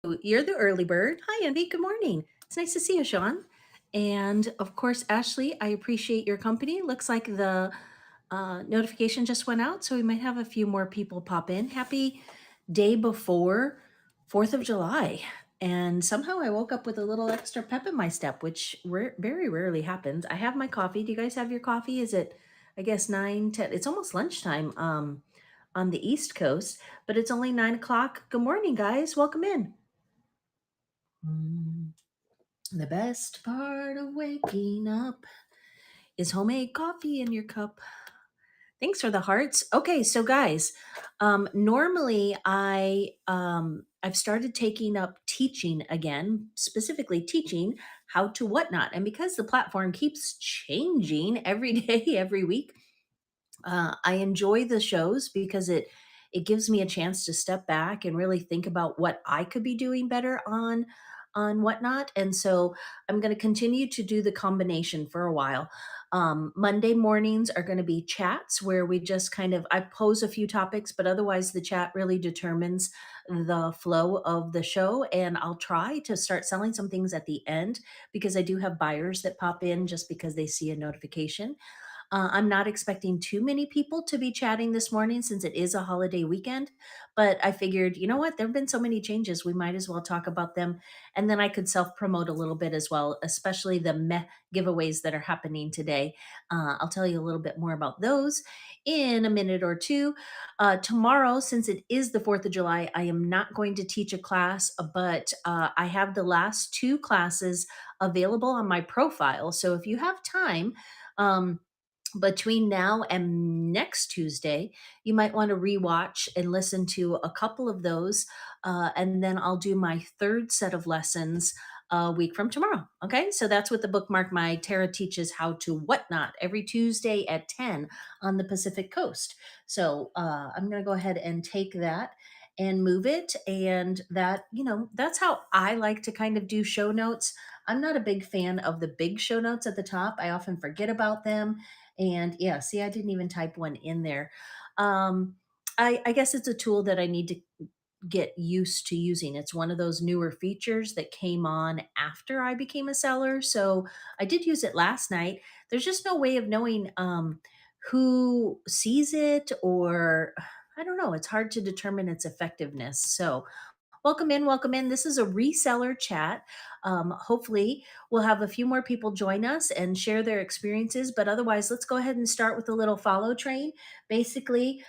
You're the early bird. Hi, Envy. Good morning. It's nice to see you, Sean. And of course, Ashley, I appreciate your company. Looks like the notification just went out, so we might have a few more people pop in. Happy day before 4th of July. And somehow I woke up with a little extra pep in my step, which very rarely happens. I have my coffee. Do you guys have your coffee? Is it, I guess, 9, 10? It's almost lunchtime on the East Coast, but it's only 9 o'clock. Good morning, guys. Welcome in. Mm, The best part of waking up is homemade coffee in your cup. Thanks for the hearts. Okay, so guys, normally I've started taking up teaching again, specifically teaching how to whatnot, and because the platform keeps changing every day, every week, I enjoy the shows because it gives me a chance to step back and really think about what I could be doing better on whatnot. And so I'm going to continue to do the combination for a while. Monday mornings are going to be chats where we just kind of I pose a few topics, but otherwise the chat really determines the flow of the show. And I'll try to start selling some things at the end because I do have buyers that pop in just because they see a notification. I'm not expecting too many people to be chatting this morning since it is a holiday weekend, but I figured, you know what, there have been so many changes, we might as well talk about them. And then I could self promote a little bit as well, especially the meh giveaways that are happening today. I'll tell you a little bit more about those in a minute or two. Tomorrow, since it is the 4th of July, I am not going to teach a class, but I have the last two classes available on my profile. So if you have time, between now and next Tuesday, you might want to rewatch and listen to a couple of those. And then I'll do my third set of lessons a week from tomorrow. Okay. So that's what the bookmark my Tara teaches how to whatnot every Tuesday at 10 on the Pacific Coast. So I'm going to go ahead and take that and move it. And that, that's how I like to kind of do show notes. I'm not a big fan of the big show notes at the top. I often forget about them, and yeah, see, I didn't even type one in there. Um, I guess it's a tool that I need to get used to using. It's one of those newer features that came on after I became a seller. So I did use it last night. There's just no way of knowing who sees it, or I don't know. It's hard to determine its effectiveness. So welcome in, welcome in. This is a reseller chat. Hopefully, we'll have a few more people join us and share their experiences. But otherwise, let's go ahead and start with a little follow train. Basically,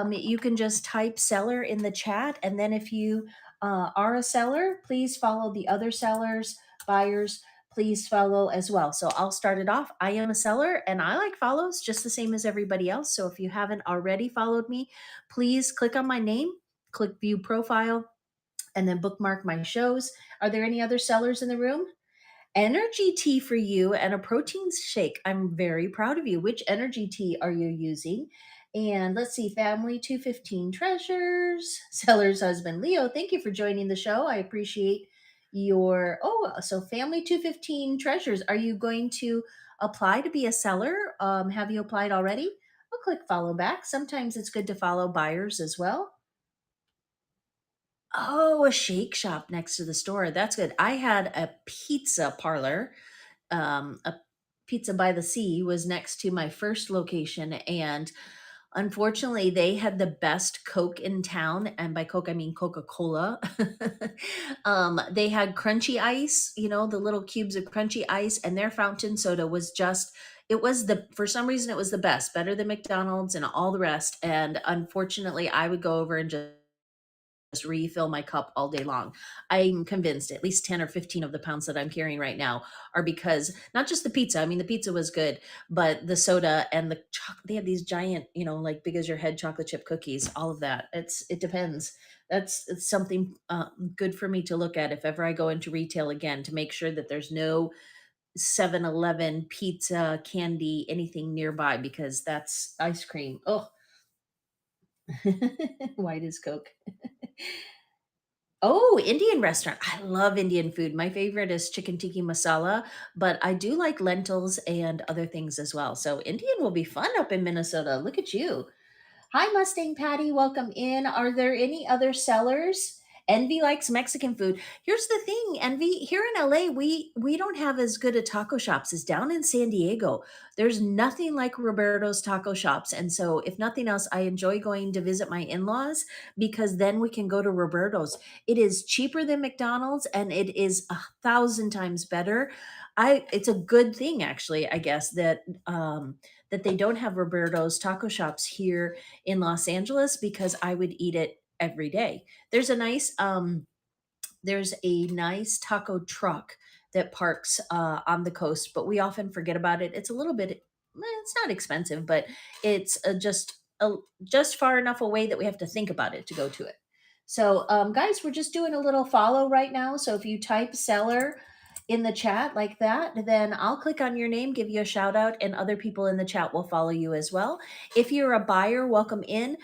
you can just type seller in the chat. And then if you are a seller, please follow the other sellers, buyers. Please follow as well. So I'll start it off. I am a seller and I like follows just the same as everybody else. So if you haven't already followed me, please click on my name, click view profile, and then bookmark my shows. Are there any other sellers in the room? Energy tea for you and a protein shake. I'm very proud of you. Which energy tea are you using? And let's see, family 215 treasures, seller's husband Leo. Thank you for joining the show. I appreciate your so family 215 treasures. Are you going to apply to be a seller? Have you applied already? I'll click follow back. Sometimes it's good to follow buyers as well. Oh, a shake shop next to the store. That's good. I had a pizza parlor. A Pizza by the Sea was next to my first location, and unfortunately, they had the best Coke in town, and by Coke I mean Coca-Cola. They had crunchy ice, the little cubes of crunchy ice, and their fountain soda was just it was the for some reason it was the best, better than McDonald's and all the rest. And unfortunately, I would go over and just refill my cup all day long. I'm convinced at least 10 or 15 of the pounds that I'm carrying right now are because not just the pizza. I mean, the pizza was good, but the soda and they have these giant, like big as your head chocolate chip cookies, all of that. It depends. It's something good for me to look at if ever I go into retail again, to make sure that there's no 7-Eleven pizza, candy, anything nearby, because that's ice cream. Oh, white as Coke. Oh, Indian restaurant. I love Indian food. My favorite is chicken tikka masala, but I do like lentils and other things as well. So Indian will be fun up in Minnesota. Look at you. Hi, Mustang Patty. Welcome in. Are there any other sellers? Envy likes Mexican food. Here's the thing, Envy, here in LA, we don't have as good a taco shops as down in San Diego. There's nothing like Roberto's taco shops. And so if nothing else, I enjoy going to visit my in-laws because then we can go to Roberto's. It is cheaper than McDonald's and it is 1,000 times better. I It's a good thing actually, I guess, that they don't have Roberto's taco shops here in Los Angeles because I would eat it every day. There's a nice there's a nice taco truck that parks on the coast, but we often forget about it. It's a little bit, it's not expensive, but it's just far enough away that we have to think about it to go to it. So, guys, we're just doing a little follow right now. So if you type seller in the chat like that, then I'll click on your name, give you a shout out, and other people in the chat will follow you as well. If you're a buyer, welcome in.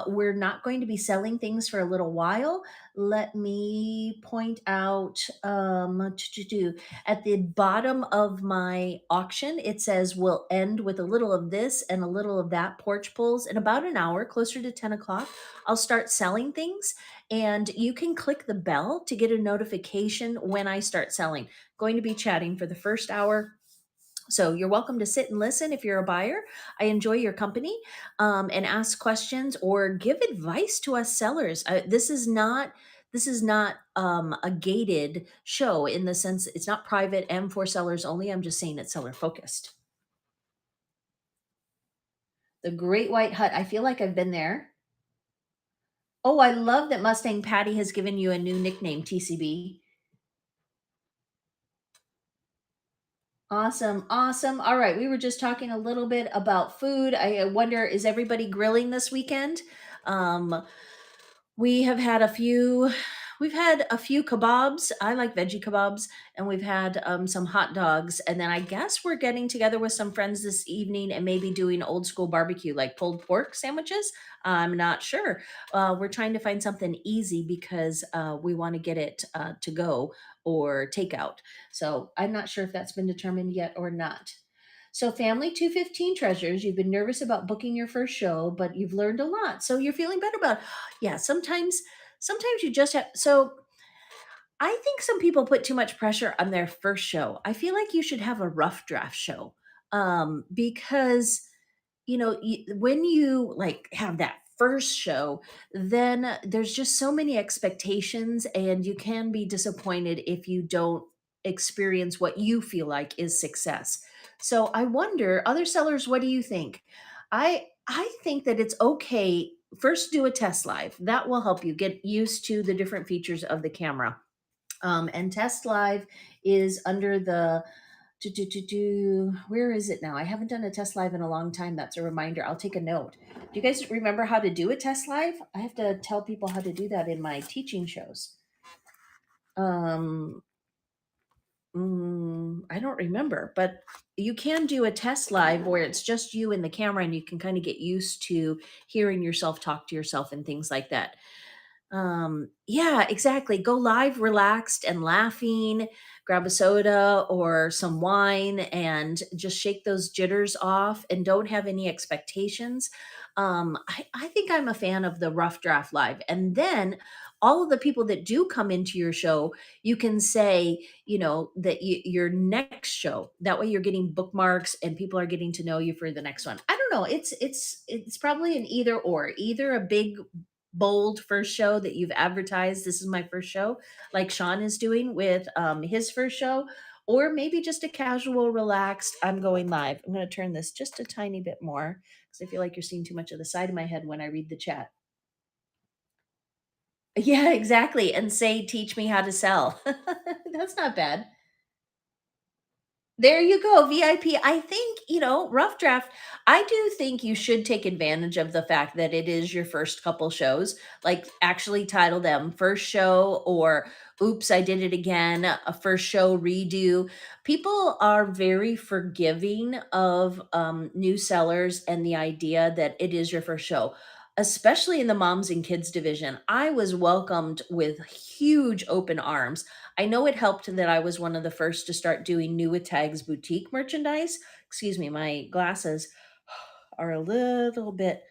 We're not going to be selling things for a little while. Let me point out at the bottom of my auction, it says we'll end with a little of this and a little of that porch pulls in about an hour, closer to 10 o'clock. I'll start selling things, and you can click the bell to get a notification when I start selling. Going to be chatting for the first hour, so you're welcome to sit and listen if you're a buyer. I enjoy your company, and ask questions or give advice to us sellers. This is not a gated show in the sense it's not private and for sellers only. I'm just saying it's seller focused. The Great White Hut. I feel like I've been there. Oh, I love that Mustang Patty has given you a new nickname, TCB. Awesome, awesome. All right, we were just talking a little bit about food. I wonder, is everybody grilling this weekend? Um, we have had a few. We've had a few kebabs. I like veggie kebabs, and we've had some hot dogs. And then I guess we're getting together with some friends this evening and maybe doing old school barbecue, like pulled pork sandwiches. I'm not sure. We're trying to find something easy because we want to get it to go or takeout. So I'm not sure if that's been determined yet or not. So, family 215 treasures, you've been nervous about booking your first show, but you've learned a lot. So, you're feeling better about it. Yeah, sometimes you just have. So, I think some people put too much pressure on their first show. I feel like you should have a rough draft show, because when you like have that first show, then there's just so many expectations and you can be disappointed if you don't experience what you feel like is success. So I wonder, other sellers, what do you think? I think that it's okay, first do a test live. That will help you get used to the different features of the camera. And test live is under the where is it now? I haven't done a test live in a long time. That's a reminder. I'll take a note. Do you guys remember how to do a test live? I have to tell people how to do that in my teaching shows. Um, I don't remember, but you can do a test live where it's just you and the camera, and you can kind of get used to hearing yourself talk to yourself and things like that. Yeah, exactly. Go live relaxed and laughing, grab a soda or some wine and just shake those jitters off and don't have any expectations. I think I'm a fan of the rough draft live. And then all of the people that do come into your show, you can say, that your next show, that way you're getting bookmarks and people are getting to know you for the next one. I don't know. It's probably an either or, either a big bold first show that you've advertised, this is my first show, like Sean is doing with his first show, or maybe just a casual relaxed, I'm going live. I'm going to turn this just a tiny bit more because I feel like you're seeing too much of the side of my head when I read the chat. Yeah, exactly, and say teach me how to sell. That's not bad. There you go, VIP. I think, rough draft. I do think you should take advantage of the fact that it is your first couple shows. Like, actually title them first show or oops, I did it again, a first show redo. People are very forgiving of new sellers and the idea that it is your first show. Especially in the moms and kids division, I was welcomed with huge open arms. I know it helped that I was one of the first to start doing New with Tags boutique merchandise. Excuse me, my glasses are a little bit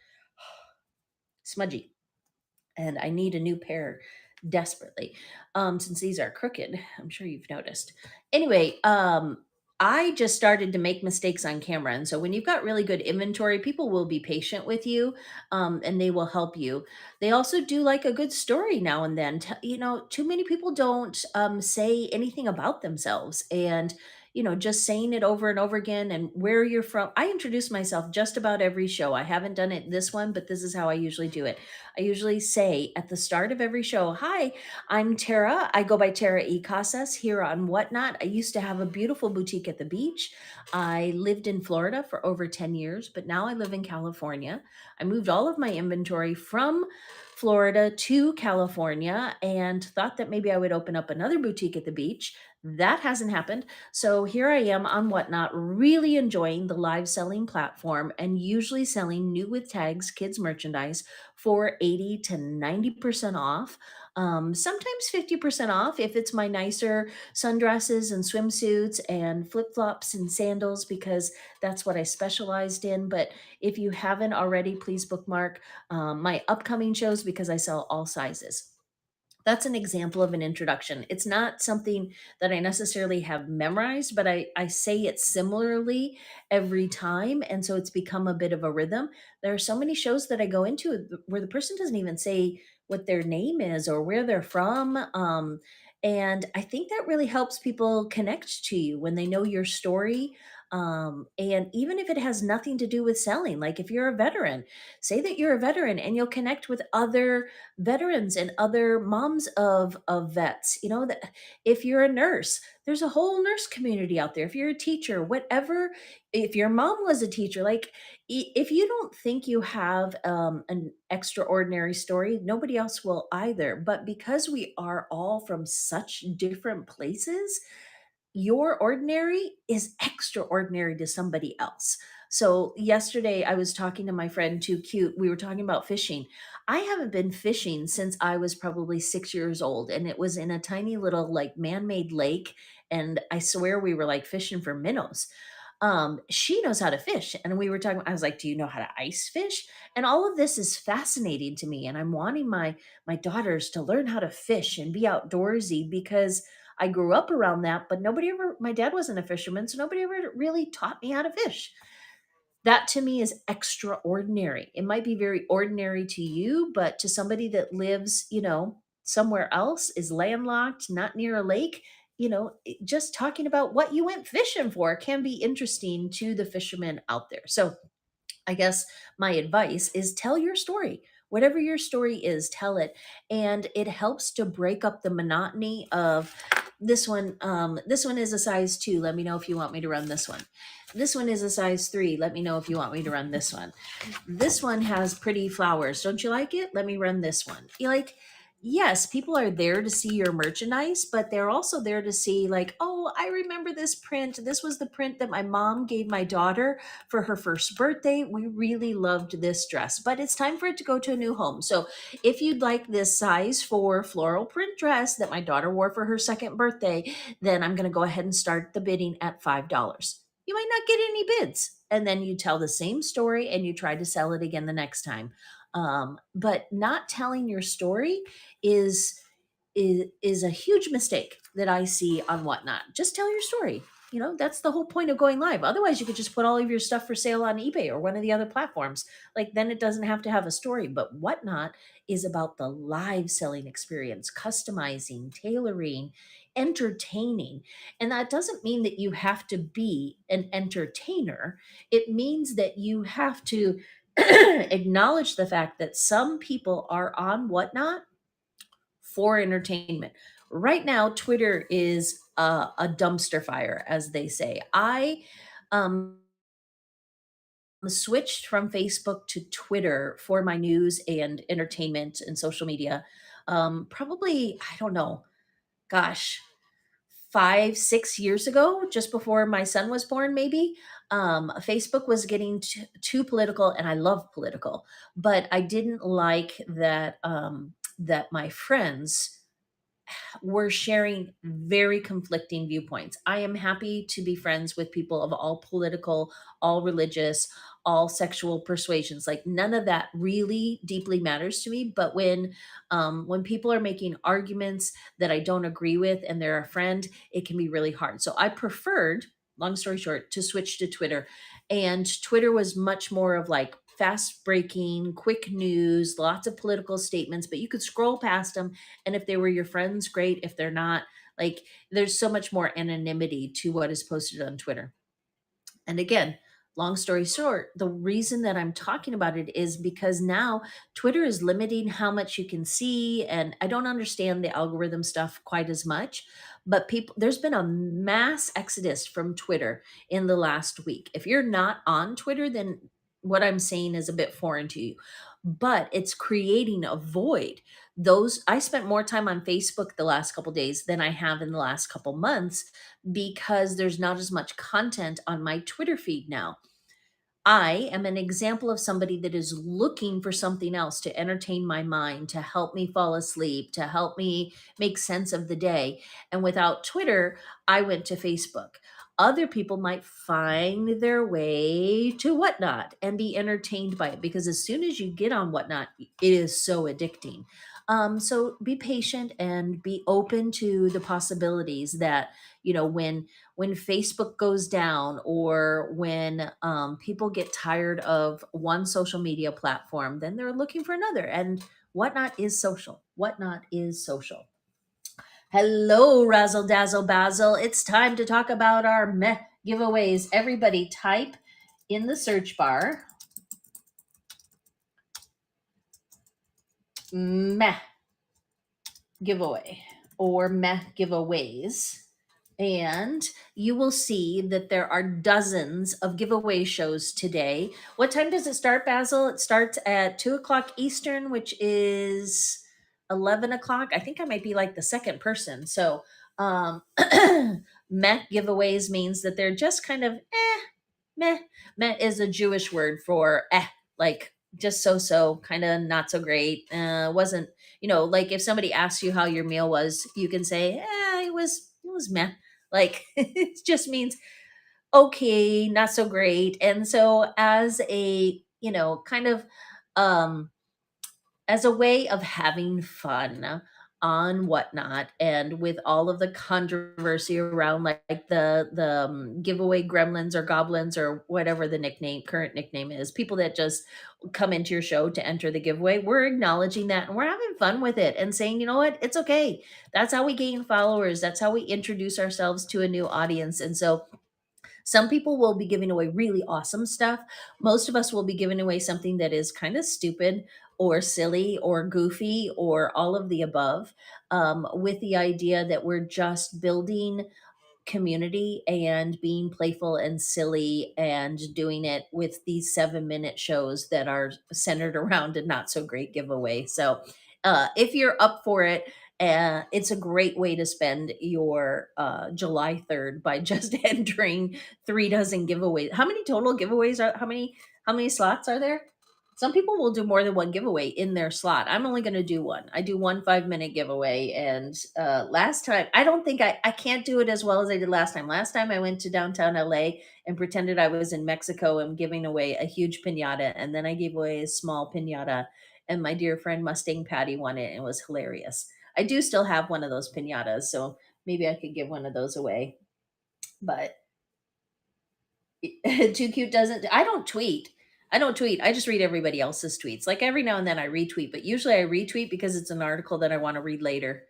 smudgy and I need a new pair. desperately, since these are crooked. I'm sure you've noticed. Anyway, I just started to make mistakes on camera. And so when you've got really good inventory, people will be patient with you, and they will help you. They also do like a good story now and then. Too many people don't say anything about themselves. And just saying it over and over again and where you're from. I introduce myself just about every show. I haven't done it this one, but this is how I usually do it. I usually say at the start of every show, "Hi, I'm Tara. I go by Tara E. Casas here on Whatnot. I used to have a beautiful boutique at the beach. I lived in Florida for over 10 years, but now I live in California. I moved all of my inventory from Florida to California and thought that maybe I would open up another boutique at the beach. That hasn't happened. So here I am on Whatnot, really enjoying the live selling platform and usually selling new with tags kids merchandise for 80 to 90% off. Sometimes 50% off if it's my nicer sundresses and swimsuits and flip flops and sandals, because that's what I specialized in. But if you haven't already, please bookmark my upcoming shows because I sell all sizes. That's an example of an introduction. It's not something that I necessarily have memorized, but I say it similarly every time. And so it's become a bit of a rhythm. There are so many shows that I go into where the person doesn't even say what their name is or where they're from. And I think that really helps people connect to you when they know your story. And even if it has nothing to do with selling, like if you're a veteran, say that you're a veteran and you'll connect with other veterans and other moms of vets. That if you're a nurse, there's a whole nurse community out there. If you're a teacher, whatever, if your mom was a teacher, like if you don't think you have an extraordinary story, nobody else will either. But because we are all from such different places, your ordinary is extraordinary to somebody else. So yesterday I was talking to my friend Too Cute. We were talking about fishing. I haven't been fishing since I was probably 6 years old, and it was in a tiny little like man-made lake. And I swear we were like fishing for minnows. She knows how to fish. And we were talking, I was like, "Do you know how to ice fish?" And all of this is fascinating to me. And I'm wanting my daughters to learn how to fish and be outdoorsy because I grew up around that, but my dad wasn't a fisherman, so nobody ever really taught me how to fish. That to me is extraordinary. It might be very ordinary to you, but to somebody that lives, somewhere else, is landlocked, not near a lake, just talking about what you went fishing for can be interesting to the fishermen out there. So I guess my advice is tell your story. Whatever your story is, tell it. And it helps to break up the monotony of this one is a size 2. Let me know if you want me to run this one. This one is a size 3. Let me know if you want me to run this one. This one has pretty flowers. Don't you like it? Let me run this one. Yes, people are there to see your merchandise, but they're also there to see, like, "Oh, I remember this print. This was the print that my mom gave my daughter for her first birthday. We really loved this dress, but it's time for it to go to a new home. So if you'd like this size for floral print dress that my daughter wore for her second birthday, then I'm going to go ahead and start the bidding at $5." You might not get any bids. And then you tell the same story and you try to sell it again the next time. But not telling your story is is a huge mistake that I see on Whatnot. Just tell your story. That's the whole point of going live. Otherwise, you could just put all of your stuff for sale on eBay or one of the other platforms. Like, then it doesn't have to have a story. But Whatnot is about the live selling experience, customizing, tailoring, entertaining. And that doesn't mean that you have to be an entertainer. It means that you have to acknowledge the fact that some people are on Whatnot for entertainment. Right now, Twitter is a dumpster fire, as they say. I switched from Facebook to Twitter for my news and entertainment and social media. Probably, I don't know, gosh, 5, 6 years ago, just before my son was born, maybe. Facebook was getting too political, and I love political, but I didn't like that my friends we're sharing very conflicting viewpoints. I am happy to be friends with people of all political, all religious, all sexual persuasions. Like none of that really deeply matters to me. But when people are making arguments that I don't agree with and they're a friend, it can be really hard. So I preferred, long story short, to switch to Twitter. And Twitter was much more of like fast breaking, quick news, lots of political statements, but you could scroll past them, and if they were your friends, great. If they're not, like, there's so much more anonymity to what is posted on Twitter. And again, long story short, the reason that I'm talking about it is because now Twitter is limiting how much you can see. And I don't understand the algorithm stuff quite as much. But there's been a mass exodus from Twitter in the last week. If you're not on Twitter, then what I'm saying is a bit foreign to you. But it's creating a void. I spent more time on Facebook the last couple days than I have in the last couple months because there's not as much content on my Twitter feed now. I am an example of somebody that is looking for something else to entertain my mind, to help me fall asleep, to help me make sense of the day. And without Twitter, I went to Facebook. Other people might find their way to Whatnot and be entertained by it because as soon as you get on Whatnot, it is so addicting. So be patient and be open to the possibilities that, when Facebook goes down or when people get tired of one social media platform, then they're looking for another. And Whatnot is social. Whatnot is social. Hello, Razzle Dazzle Basil. It's time to talk about our meh giveaways. Everybody type in the search bar meh giveaway or meh giveaways, and you will see that there are dozens of giveaway shows today. What time does it start, Basil? It starts at 2 o'clock Eastern, which is 11 o'clock. I think I might be like the second person. So, meh giveaways means that they're just kind of meh. Meh is a Jewish word for like just so, kind of not so great. Wasn't, like if somebody asks you how your meal was, you can say, it was meh. Like it just means okay, not so great. And so as a, kind of um as a way of having fun on Whatnot, and with all of the controversy around like the giveaway gremlins or goblins or whatever the current nickname is, people that just come into your show to enter the giveaway, we're acknowledging that and we're having fun with it and saying, you know what, it's okay. That's how we gain followers. That's how we introduce ourselves to a new audience. And so some people will be giving away really awesome stuff. Most of us will be giving away something that is kind of stupid or silly or goofy or all of the above, with the idea that we're just building community and being playful and silly and doing it with these 7-minute shows that are centered around a not so great giveaway. So, if you're up for it, it's a great way to spend your July 3rd by just entering 3 dozen giveaways. How many total giveaways are? How many slots are there? Some people will do more than one giveaway in their slot. I'm only going to do one. I do one 5-minute giveaway. And last time, I don't think I can't do it as well as I did last time. Last time I went to downtown LA and pretended I was in Mexico and giving away a huge pinata. And then I gave away a small pinata. And my dear friend Mustang Patty won it. And it was hilarious. I do still have one of those pinatas. So maybe I could give one of those away. But Too Cute doesn't. I don't tweet. I don't tweet. I just read everybody else's tweets. Like every now and then I retweet, but usually I retweet because it's an article that I want to read later.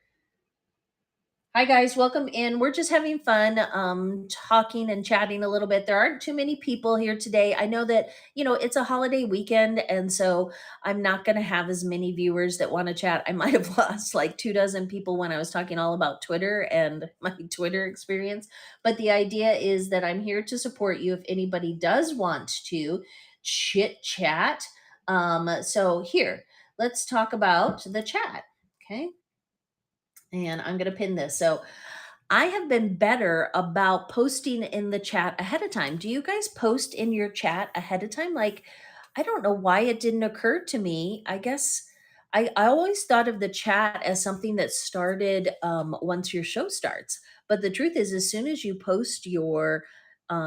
Hi guys, welcome in. We're just having fun talking and chatting a little bit. There aren't too many people here today. I know that, it's a holiday weekend, and so I'm not going to have as many viewers that want to chat. I might have lost like 2 dozen people when I was talking all about Twitter and my Twitter experience. But the idea is that I'm here to support you if anybody does want to chit chat. So here, let's talk about the chat. Okay. And I'm going to pin this. So I have been better about posting in the chat ahead of time. Do you guys post in your chat ahead of time? Like, I don't know why it didn't occur to me. I guess I always thought of the chat as something that started once your show starts. But the truth is, as soon as you post your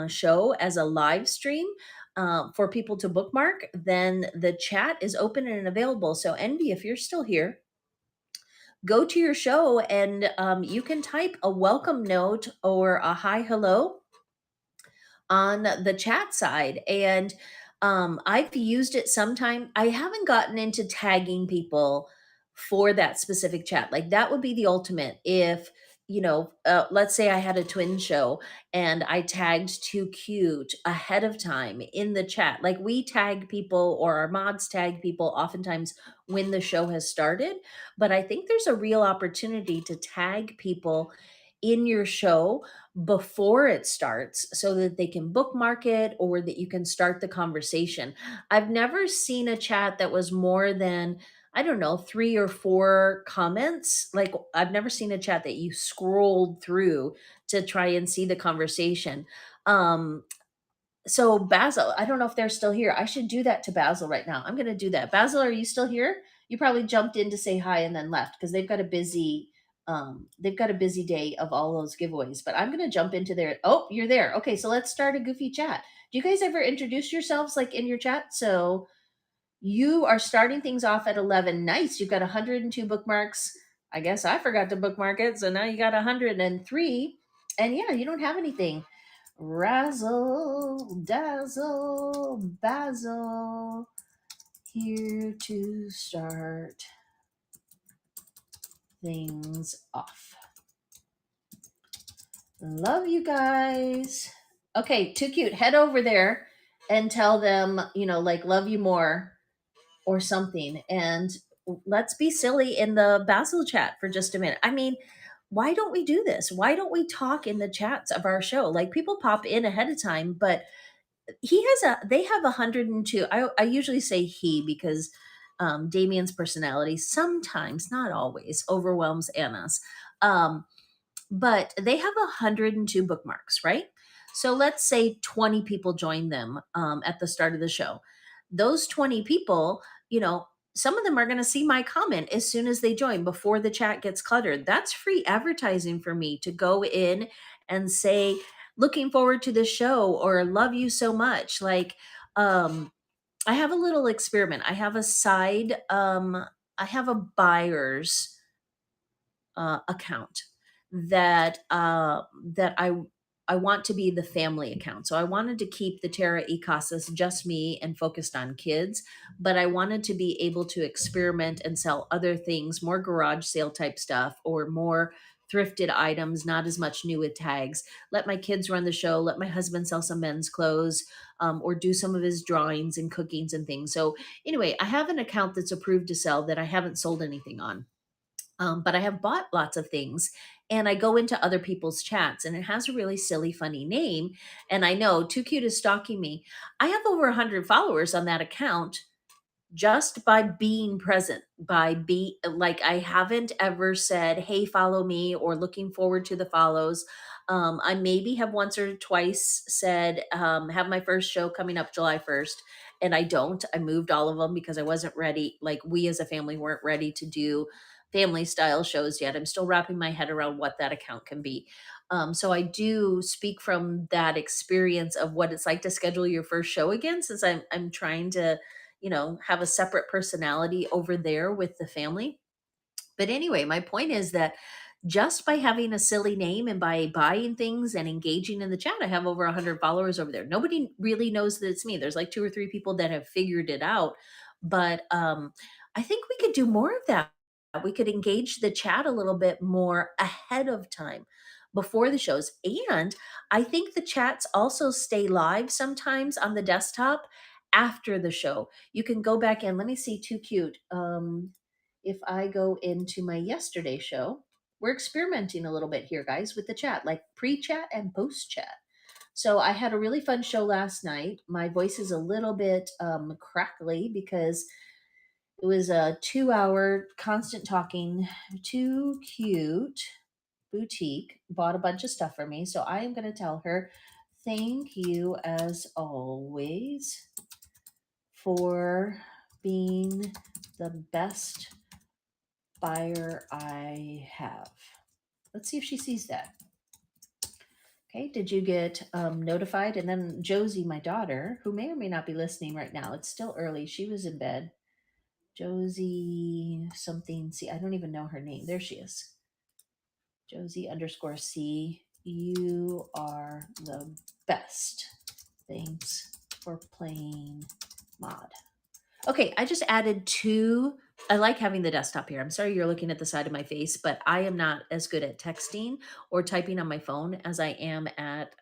show as a live stream for people to bookmark, then the chat is open and available. So, Envy, if you're still here, go to your show and you can type a welcome note or a hi, hello on the chat side. And I've used it sometime. I haven't gotten into tagging people for that specific chat. Like that would be the ultimate if, let's say I had a twin show and I tagged Too Cute ahead of time in the chat. Like we tag people or our mods tag people oftentimes when the show has started. But I think there's a real opportunity to tag people in your show before it starts so that they can bookmark it or that you can start the conversation. I've never seen a chat that was more than, I don't know, 3 or 4 comments. Like, I've never seen a chat that you scrolled through to try and see the conversation. Um, so Basil, I don't know if they're still here. I should do that to Basil right now. I'm going to do that. Basil, are you still here? You probably jumped in to say hi and then left because they've got a busy day of all those giveaways. But I'm going to jump into there. Oh, you're there. Okay, so let's start a goofy chat. Do you guys ever introduce yourselves like in your chat? So you are starting things off at 11. Nice. You've got 102 bookmarks. I guess I forgot to bookmark it. So now you got 103. And yeah, you don't have anything. Razzle, dazzle, basil, here to start things off. Love you guys. Okay, Too Cute. Head over there and tell them, like, love you more or something. And let's be silly in the Basil chat for just a minute. I mean, why don't we do this? Why don't we talk in the chats of our show? Like people pop in ahead of time, but they have 102. I usually say he because Damien's personality sometimes, not always, overwhelms Anna's. Um, but they have 102 bookmarks, right? So let's say 20 people join them at the start of the show. Those 20 people, some of them are going to see my comment as soon as they join before the chat gets cluttered. That's free advertising for me to go in and say, looking forward to the show or love you so much. Like, I have a little experiment. I have a buyer's account that I want to be the family account. So I wanted to keep the Terra Ecasas just me and focused on kids, but I wanted to be able to experiment and sell other things, more garage sale type stuff or more thrifted items, not as much new with tags. Let my kids run the show. Let my husband sell some men's clothes or do some of his drawings and cookings and things. So anyway, I have an account that's approved to sell that I haven't sold anything on. But I have bought lots of things and I go into other people's chats and it has a really silly, funny name. And I know Too Cute is stalking me. I have over 100 followers on that account just by being present, like I haven't ever said, hey, follow me or looking forward to the follows. I maybe have once or twice said, have my first show coming up July 1st. And I don't. I moved all of them because I wasn't ready. Like we as a family weren't ready to do family style shows yet. I'm still wrapping my head around what that account can be. So I do speak from that experience of what it's like to schedule your first show again, since I'm trying to have a separate personality over there with the family. But anyway, my point is that just by having a silly name and by buying things and engaging in the chat, I have over 100 followers over there. Nobody really knows that it's me. There's like 2 or 3 people that have figured it out. But I think we could do more of that. We could engage the chat a little bit more ahead of time before the shows. And I think the chats also stay live sometimes on the desktop after the show. You can go back in. Let me see, Too Cute. If I go into my yesterday show, we're experimenting a little bit here, guys, with the chat, like pre-chat and post-chat. So I had a really fun show last night. My voice is a little bit crackly because it was a 2-hour constant talking. Too Cute boutique bought a bunch of stuff for me. So I am going to tell her, thank you as always for being the best buyer I have. Let's see if she sees that. Okay, did you get notified? And then Josie, my daughter, who may or may not be listening right now, it's still early. She was in bed. Josie something. See, I don't even know her name. There she is. Josie underscore C. You are the best. Thanks for playing mod. Okay, I just added two. I like having the desktop here. I'm sorry you're looking at the side of my face, but I am not as good at texting or typing on my phone as I am at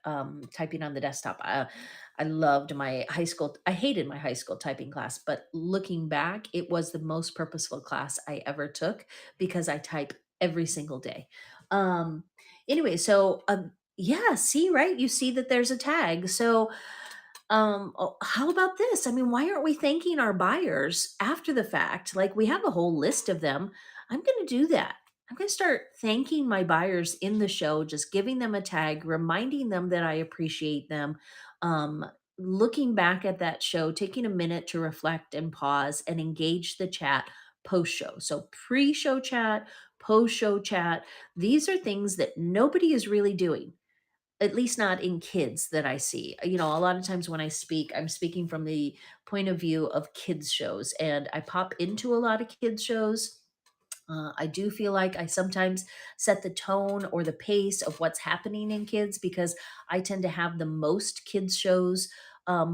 typing on the desktop. I loved my high school. I hated my high school typing class, but looking back, it was the most purposeful class I ever took because I type every single day. Um, anyway, so yeah, see, right? You see that there's a tag. So how about this? I mean, why aren't we thanking our buyers after the fact? Like we have a whole list of them. I'm going to do that. I'm going to start thanking my buyers in the show, just giving them a tag, reminding them that I appreciate them. Um, Looking back at that show, taking a minute to reflect and pause and engage the chat post show. So pre show chat, post show chat. These are things that nobody is really doing, at least not in kids that I see. You know, a lot of times when I speak, I'm speaking from the point of view of kids shows, and I pop into a lot of kids shows. I do feel like I sometimes set the tone or the pace of what's happening in kids because I tend to have the most kids shows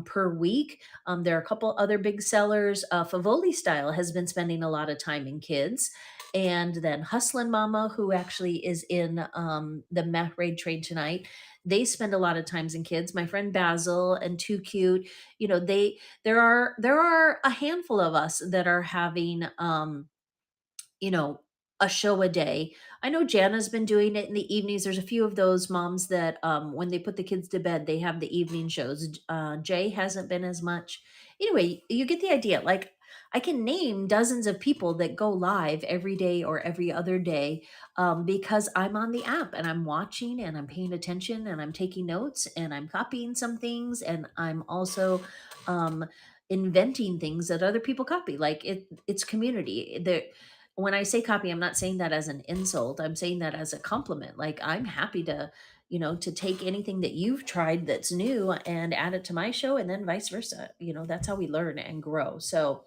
per week. There are a couple other big sellers. Favoli Style has been spending a lot of time in kids. And then Hustlin' Mama, who actually is in the Meth Raid Trade tonight, they spend a lot of times in kids. My friend Basil and Too Cute, you know, there are a handful of us that are having you know, a show a day. I know Jana's been doing it in the evenings. There's a few of those moms that when they put the kids to bed, they have the evening shows. Jay hasn't been as much. Anyway, you get the idea. Like I can name dozens of people that go live every day or every other day because I'm on the app and I'm watching and I'm paying attention and I'm taking notes and I'm copying some things and I'm also um, inventing things that other people copy. Like it's community. There, when I say copy, I'm not saying that as an insult. I'm saying that as a compliment. Like I'm happy to, to take anything that you've tried that's new and add it to my show and then vice versa. That's how we learn and grow. So,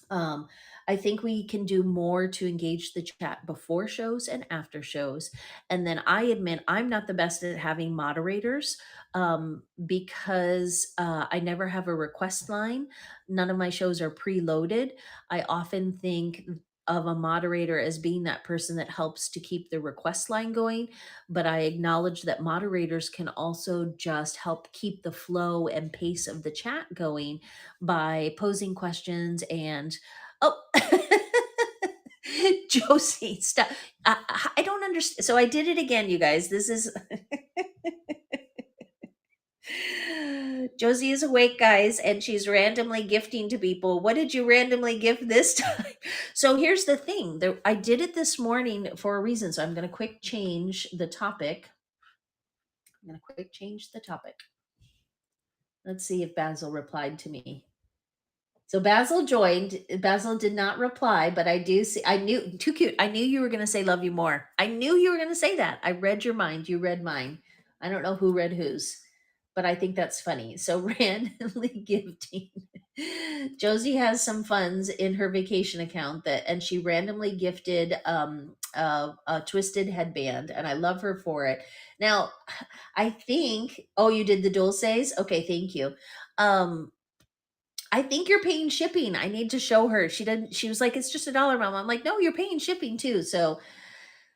um, I think we can do more to engage the chat before shows and after shows. And then I admit I'm not the best at having moderators because I never have a request line. None of my shows are preloaded. I often think of a moderator as being that person that helps to keep the request line going. But I acknowledge that moderators can also just help keep the flow and pace of the chat going by posing questions and oh Josie, stop. I don't understand. So I did it again, you guys. This is Josie is awake, guys, and she's randomly gifting to people. What did you randomly gift this time? So here's the thing. I did it this morning for a reason. So I'm going to quick change the topic. Let's see if Basil replied to me. So Basil joined. Basil did not reply, but I do see. I knew, too cute. I knew you were going to say love you more. I knew you were going to say that. I read your mind. You read mine. I don't know who read whose, but I think that's funny. So randomly gifting. Josie has some funds in her vacation account and she randomly gifted a twisted headband, and I love her for it. Now, I think. Oh, you did the dulces. Okay, thank you. I think you're paying shipping. I need to show her. She was like, it's just $1, Mom. I'm like, no, you're paying shipping too. So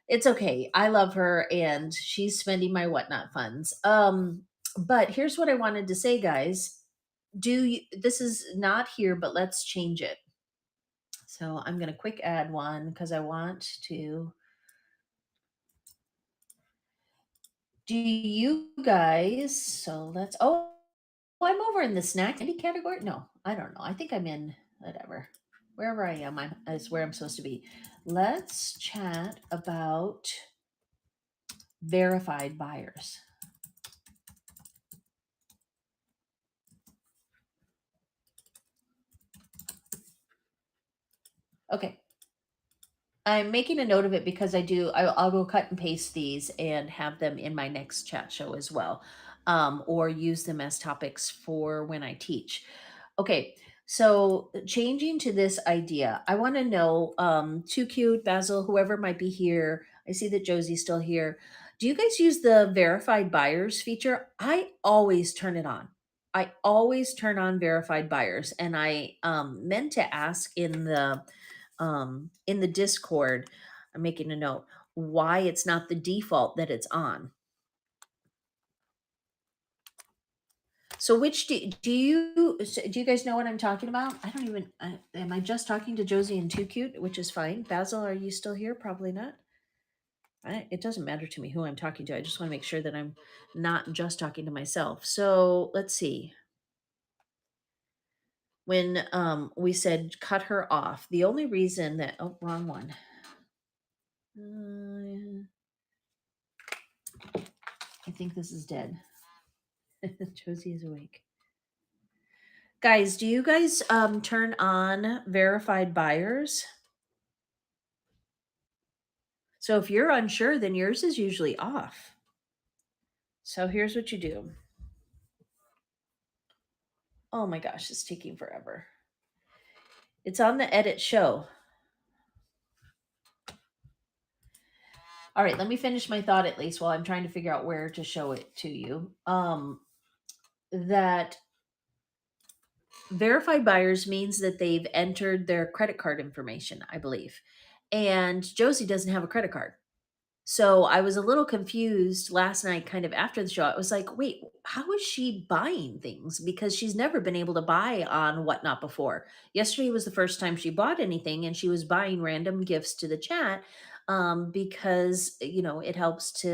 it's okay. I love her and she's spending my whatnot funds. But here's what I wanted to say, guys. This is not here, but let's change it. So I'm gonna quick add one because I want to. Do you guys? So let's. Oh, I'm over in the snack candy category. No, I don't know. I think I'm in whatever. Wherever I am, is where I'm supposed to be. Let's chat about verified buyers. Okay. I'm making a note of it because I'll go cut and paste these and have them in my next chat show as well, or use them as topics for when I teach. Okay, so changing to this idea, I want to know, Too Cute, Basil, whoever might be here. I see that Josie's still here. Do you guys use the verified buyers feature? I always turn it on. I always turn on verified buyers, and I meant to ask in the Discord. I'm making a note why it's not the default that it's on. So which do you guys know what I'm talking about? I don't even am I just talking to Josie and Too Cute, which is fine. Basil, are you still here? Probably not. It doesn't matter to me who I'm talking to. I just want to make sure that I'm not just talking to myself. So let's see. When we said cut her off, the only reason that wrong one. I think this is dead. Josie is awake. Guys, do you guys turn on verified buyers? So if you're unsure, then yours is usually off. So here's what you do. Oh my gosh, it's taking forever. It's on the edit show. All right, let me finish my thought at least while I'm trying to figure out where to show it to you. That verified buyers means that they've entered their credit card information, I believe. And Josie doesn't have a credit card. So I was a little confused last night, kind of after the show. I was like, wait, how is she buying things? Because she's never been able to buy on Whatnot before. Yesterday was the first time she bought anything, and she was buying random gifts to the chat because, it helps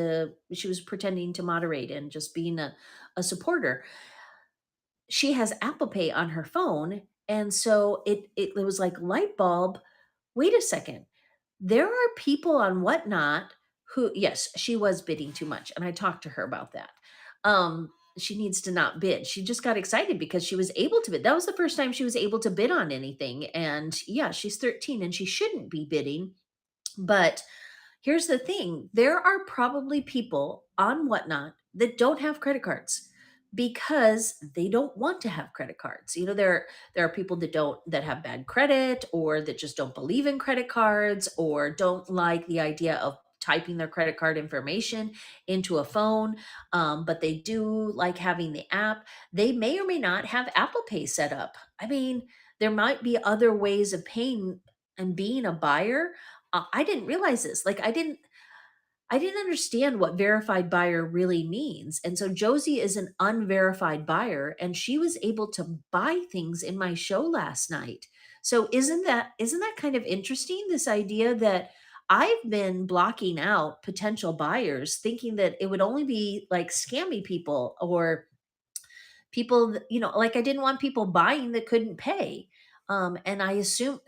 she was pretending to moderate and just being a supporter. She has Apple Pay on her phone. And so it was like light bulb. Wait a second, there are people on Whatnot who, yes, she was bidding too much, and I talked to her about that. She needs to not bid. She just got excited because she was able to bid. That was the first time she was able to bid on anything. And yeah, she's 13 and she shouldn't be bidding. But here's the thing, there are probably people on Whatnot that don't have credit cards because they don't want to have credit cards. There are people that have bad credit, or that just don't believe in credit cards, or don't like the idea of typing their credit card information into a phone, but they do like having the app. They may or may not have Apple Pay set up. I mean, there might be other ways of paying and being a buyer. I didn't realize this. Like I didn't understand what verified buyer really means. And so Josie is an unverified buyer, and she was able to buy things in my show last night. So isn't that kind of interesting, this idea that I've been blocking out potential buyers thinking that it would only be like scammy people, or people like I didn't want people buying that couldn't pay. And I assume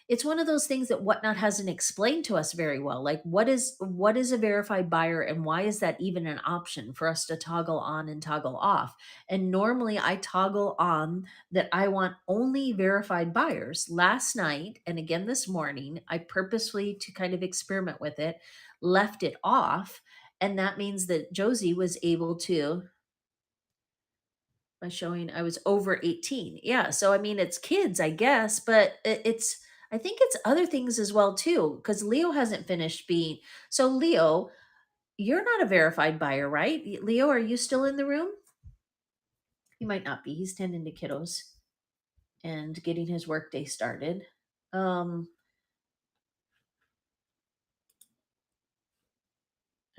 it's one of those things that Whatnot hasn't explained to us very well, like what is a verified buyer, and why is that even an option for us to toggle on and toggle off. And normally I toggle on that I want only verified buyers. Last night and again this morning, I purposely, to kind of experiment with it, left it off. And that means that Josie was able to, by showing I was over 18. Yeah, so I mean it's kids, I guess, but I think it's other things as well too, because Leo hasn't finished being. So Leo, you're not a verified buyer, right? Leo, are you still in the room? He might not be. He's tending to kiddos and getting his workday started. Um,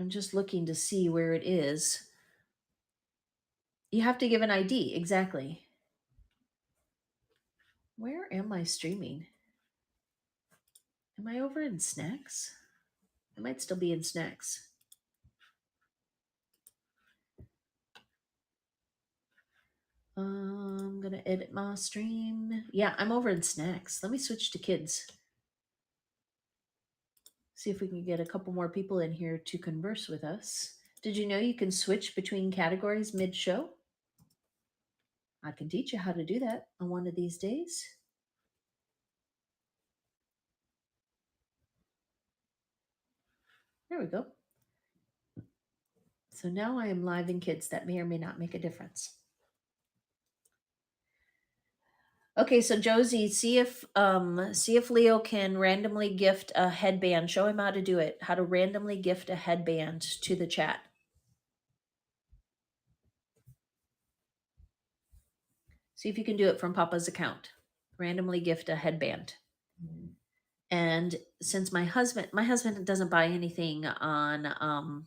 I'm just looking to see where it is. You have to give an ID, exactly. Where am I streaming? Am I over in snacks? I might still be in snacks. I'm gonna edit my stream. Yeah, I'm over in snacks. Let me switch to kids. See if we can get a couple more people in here to converse with us. Did you know you can switch between categories mid-show? I can teach you how to do that on one of these days. There we go. So now I am live in kids. That may or may not make a difference. Okay, so Josie, see if Leo can randomly gift a headband. Show him how to do it. How to randomly gift a headband to the chat. See if you can do it from Papa's account. Randomly gift a headband. And since my husband doesn't buy anything on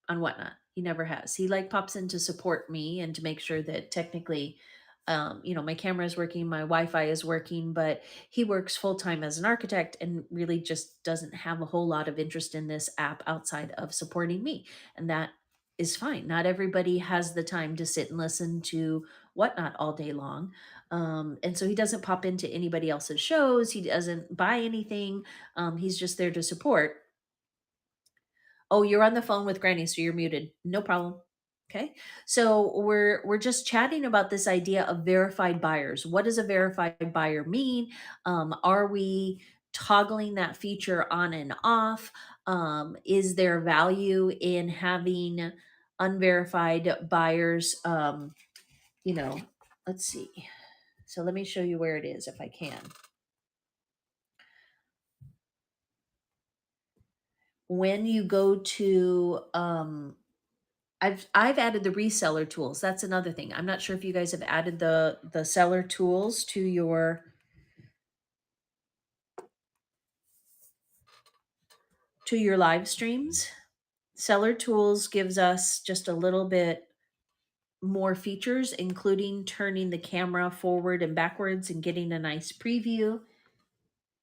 Whatnot. He never has. He like pops in to support me and to make sure that technically my camera is working, my Wi-Fi is working, but he works full time as an architect and really just doesn't have a whole lot of interest in this app outside of supporting me. And that is fine. Not everybody has the time to sit and listen to Whatnot all day long. And so he doesn't pop into anybody else's shows. He doesn't buy anything. He's just there to support. Oh, you're on the phone with Granny, so you're muted. No problem. Okay. So we're just chatting about this idea of verified buyers. What does a verified buyer mean? Are we toggling that feature on and off? Is there value in having unverified buyers? Let's see. So let me show you where it is if I can. When you go to I've added the reseller tools. That's another thing. I'm not sure if you guys have added the seller tools to your live streams. Seller tools gives us just a little bit more features, including turning the camera forward and backwards and getting a nice preview.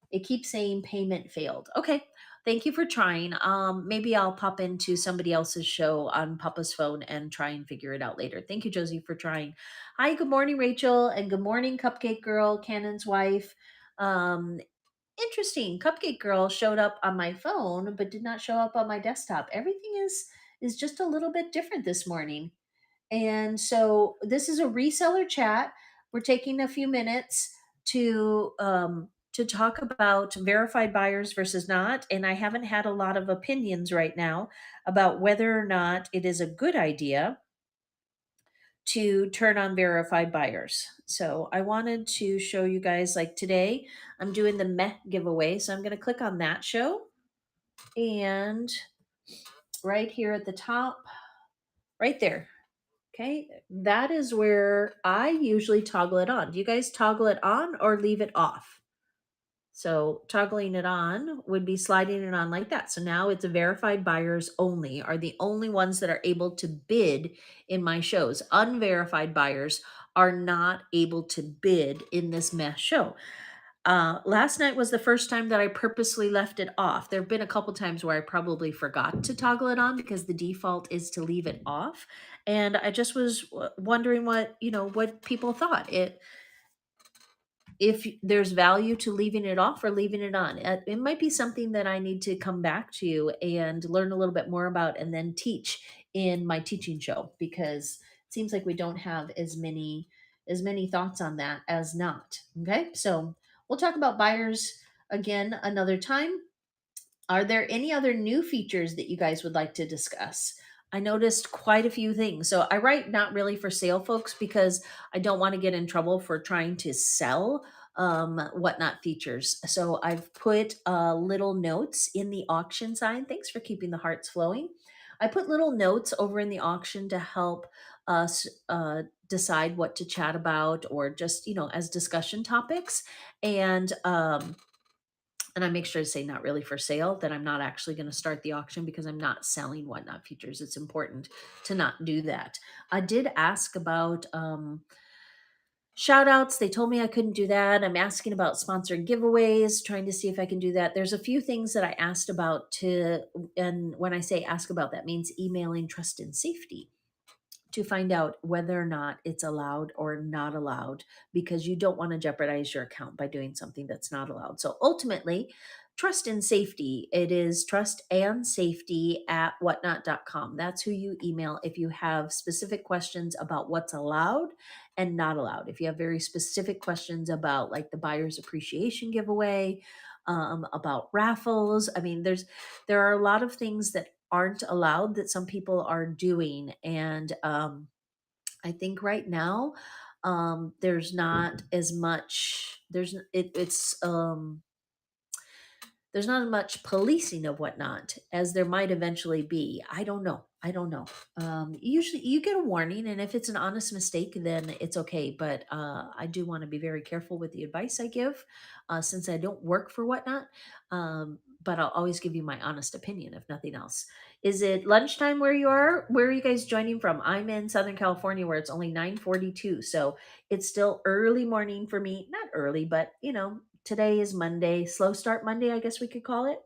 It keeps saying payment failed. Okay. Thank you for trying. Maybe I'll pop into somebody else's show on Papa's phone and try and figure it out later. Thank you, Josie, for trying. Hi, good morning, Rachel, and good morning, Cupcake Girl, Cannon's wife. Interesting. Cupcake Girl showed up on my phone, but did not show up on my desktop. Everything is just a little bit different this morning. And so this is a reseller chat. We're taking a few minutes to talk about verified buyers versus not. And I haven't had a lot of opinions right now about whether or not it is a good idea to turn on verified buyers. So I wanted to show you guys, like today, I'm doing the Meh giveaway. So I'm going to click on that show. And right here at the top, right there. Okay, that is where I usually toggle it on. Do you guys toggle it on or leave it off? So toggling it on would be sliding it on like that. So now it's verified buyers only are the only ones that are able to bid in my shows. Unverified buyers are not able to bid in this Mesh show. Last night was the first time that I purposely left it off. There have been a couple times where I probably forgot to toggle it on because the default is to leave it off. And I just was wondering what people thought. If there's value to leaving it off or leaving it on. It might be something that I need to come back to and learn a little bit more about and then teach in my teaching show, because it seems like we don't have as many thoughts on that as not. Okay, so we'll talk about buyers again another time. Are there any other new features that you guys would like to discuss? I noticed quite a few things. So I write not really for sale, folks, because I don't want to get in trouble for trying to sell Whatnot features. So I've put little notes in the auction sign. Thanks for keeping the hearts flowing. I put little notes over in the auction to help us decide what to chat about, or just, as discussion topics. And I make sure to say not really for sale, that I'm not actually going to start the auction because I'm not selling Whatnot features. It's important to not do that. I did ask about shout outs. They told me I couldn't do that. I'm asking about sponsored giveaways, trying to see if I can do that. There's a few things that I asked about and when I say ask about, that means emailing trust and safety to find out whether or not it's allowed or not allowed, because you don't want to jeopardize your account by doing something that's not allowed. So ultimately, trust and safety, it is trustandsafety@whatnot.com. That's who you email if you have specific questions about what's allowed and not allowed. If you have very specific questions about, like, the buyer's appreciation giveaway, about raffles. I mean, there are a lot of things that aren't allowed that some people are doing, and I think right now there's not as much. There's not much policing of whatnot as there might eventually be. I don't know. I don't know. Usually you get a warning, and if it's an honest mistake, then it's okay. But I do want to be very careful with the advice I give, since I don't work for whatnot. But I'll always give you my honest opinion, if nothing else. Is it lunchtime where you are? Where are you guys joining from? I'm in Southern California, where it's only 9:42, so it's still early morning for me. Not early, but today is Monday, slow start Monday, I guess we could call it.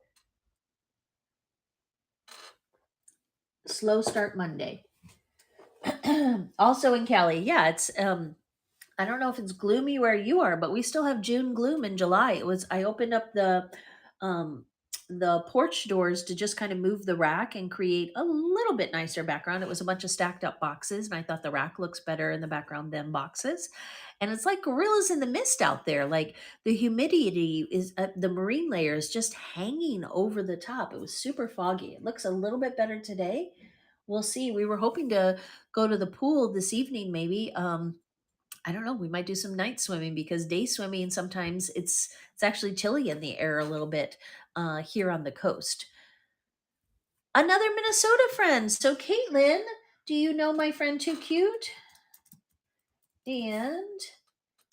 Slow start Monday. Also in Cali, yeah, it's I don't know if it's gloomy where you are, but we still have June gloom in July. I opened up um the porch doors to just kind of move the rack and create a little bit nicer background. It was a bunch of stacked up boxes, and I thought the rack looks better in the background than boxes. And it's like gorillas in the mist out there. Like the humidity is the marine layer is just hanging over the top. It was super foggy. It looks a little bit better today. We'll see. We were hoping to go to the pool this evening, maybe. I don't know. We might do some night swimming because day swimming sometimes it's actually chilly in the air a little bit here on the coast. Another Minnesota friend. So Caitlin, do you know my friend Too Cute and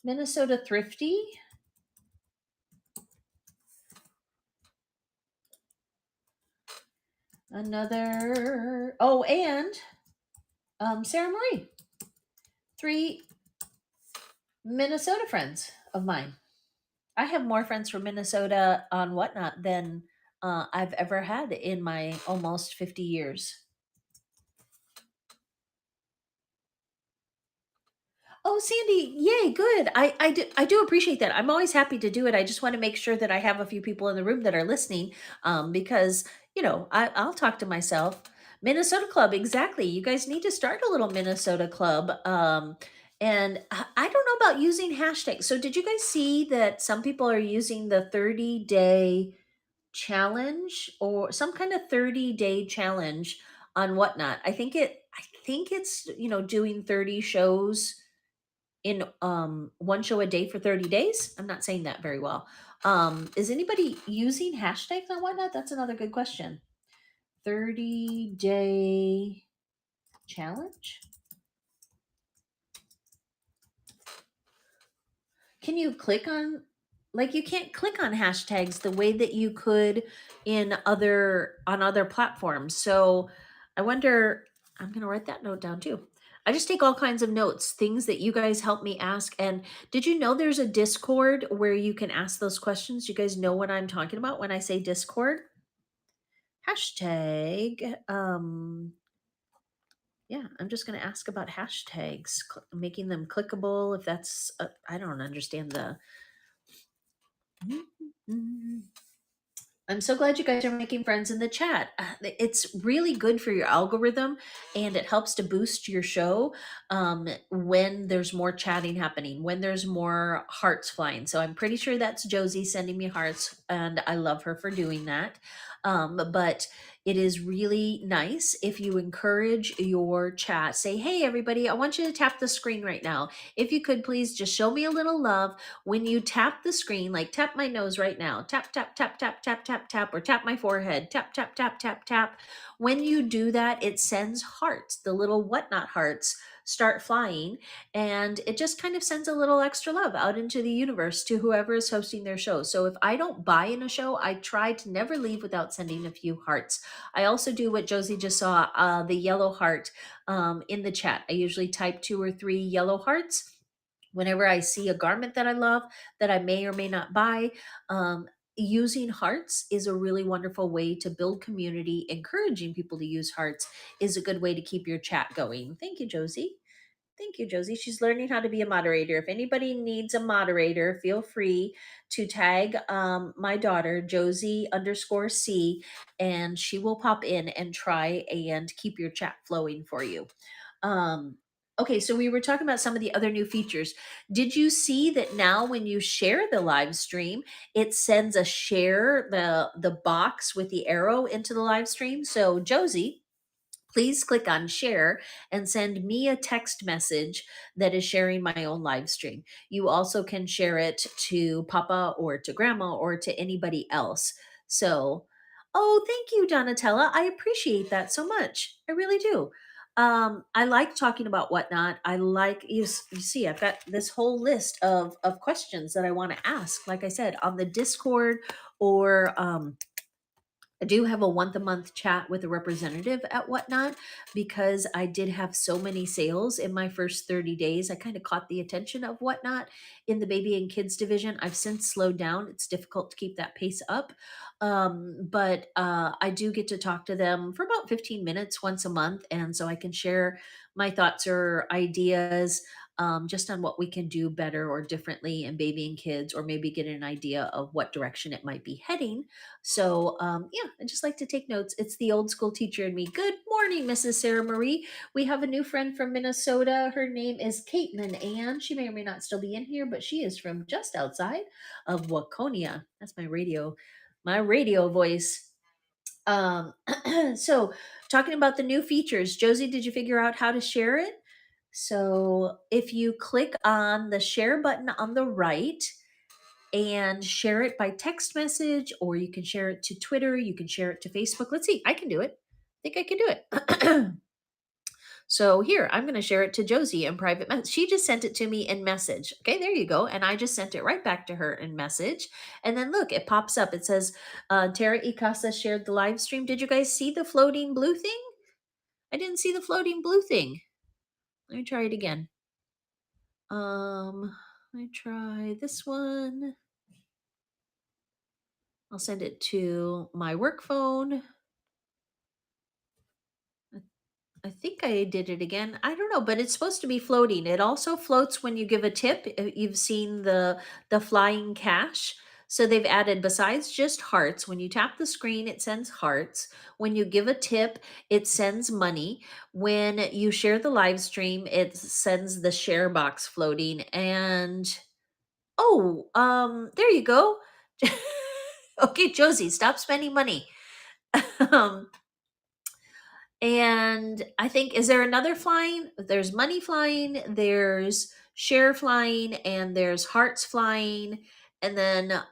Minnesota Thrifty? Another. Oh, and Sarah Marie. Three Minnesota friends of mine. I have more friends from Minnesota on whatnot than I've ever had in my almost 50 years. Oh, Sandy, yay, good. I do appreciate that. I'm always happy to do it. I just want to make sure that I have a few people in the room that are listening, because I'll talk to myself. Minnesota Club, exactly. You guys need to start a little Minnesota Club. And I don't know about using hashtags. So did you guys see that some people are using the 30-day challenge or some kind of 30-day challenge on whatnot? I think it's doing 30 shows in one show a day for 30 days. I'm not saying that very well. Is anybody using hashtags on whatnot? That's another good question. 30-day challenge. Can you click on, like, you can't click on hashtags the way that you could on other platforms. So I wonder, I'm going to write that note down too. I just take all kinds of notes, things that you guys help me ask. And did you know there's a Discord where you can ask those questions? You guys know what I'm talking about when I say Discord? Hashtag yeah, I'm just going to ask about hashtags, making them clickable. If that's I don't understand the I'm so glad you guys are making friends in the chat. It's really good for your algorithm, and it helps to boost your show when there's more chatting happening, when there's more hearts flying. So I'm pretty sure that's Josie sending me hearts, and I love her for doing that. But it is really nice if you encourage your chat. Say, hey, everybody, I want you to tap the screen right now. If you could please just show me a little love when you tap the screen, like tap my nose right now, tap, tap, tap, tap, tap, tap, tap, or tap my forehead, tap, tap, tap, tap, tap. When you do that, it sends hearts. The little whatnot hearts start flying, and it just kind of sends a little extra love out into the universe to whoever is hosting their show. So if I don't buy in a show, I try to never leave without sending a few hearts. I also do what Josie just saw, the yellow heart in the chat. I usually type 2 or 3 yellow hearts whenever I see a garment that I love that I may or may not buy. Using hearts is a really wonderful way to build community. Encouraging people to use hearts is a good way to keep your chat going. Thank you, Josie. Thank you, Josie. She's learning how to be a moderator. If anybody needs a moderator, feel free to tag my daughter, Josie_C, and she will pop in and try and keep your chat flowing for you. Okay, so we were talking about some of the other new features. Did you see that now when you share the live stream, it sends a share the box with the arrow into the live stream? So Josie, please click on share and send me a text message that is sharing my own live stream. You also can share it to Papa or to Grandma or to anybody else. So, oh, thank you, Donatella. I appreciate that so much. I really do. I like talking about whatnot. I like you see, I've got this whole list of questions that I want to ask. Like I said, on the Discord or I do have a once a month chat with a representative at Whatnot because I did have so many sales in my first 30 days. I kind of caught the attention of Whatnot in the baby and kids division. I've since slowed down. It's difficult to keep that pace up. But I do get to talk to them for about 15 minutes once a month. And so I can share my thoughts or ideas just on what we can do better or differently in baby and kids, or maybe get an idea of what direction it might be heading. So, yeah, I just like to take notes. It's the old school teacher in me. Good morning, Mrs. Sarah Marie. We have a new friend from Minnesota. Her name is Caitlin Ann. She may or may not still be in here, but she is from just outside of Waconia. That's my radio voice. Um, so, talking about the new features, Josie, did you figure out how to share it? So, if you click on the share button on the right, and share it by text message, or you can share it to Twitter, you can share it to Facebook. Let's see, I can do it. I think I can do it. So here, I'm going to share it to Josie in private message. She just sent it to me in message. Okay, there you go. And I just sent it right back to her in message. And then look, it pops up. It says, Tara Ikasa shared the live stream. Did you guys see the floating blue thing? I didn't see the floating blue thing. Let me try it again. Let me try this one. I'll send it to my work phone. I think I did it again. I don't know, but it's supposed to be floating. It also floats when you give a tip. You've seen the flying cash. So they've added, besides just hearts, when you tap the screen, it sends hearts. When you give a tip, it sends money. When you share the live stream, it sends the share box floating. And oh, there you go. Okay, Josie, stop spending money. um, and I think, is there another flying? There's money flying, there's share flying, and there's hearts flying. And then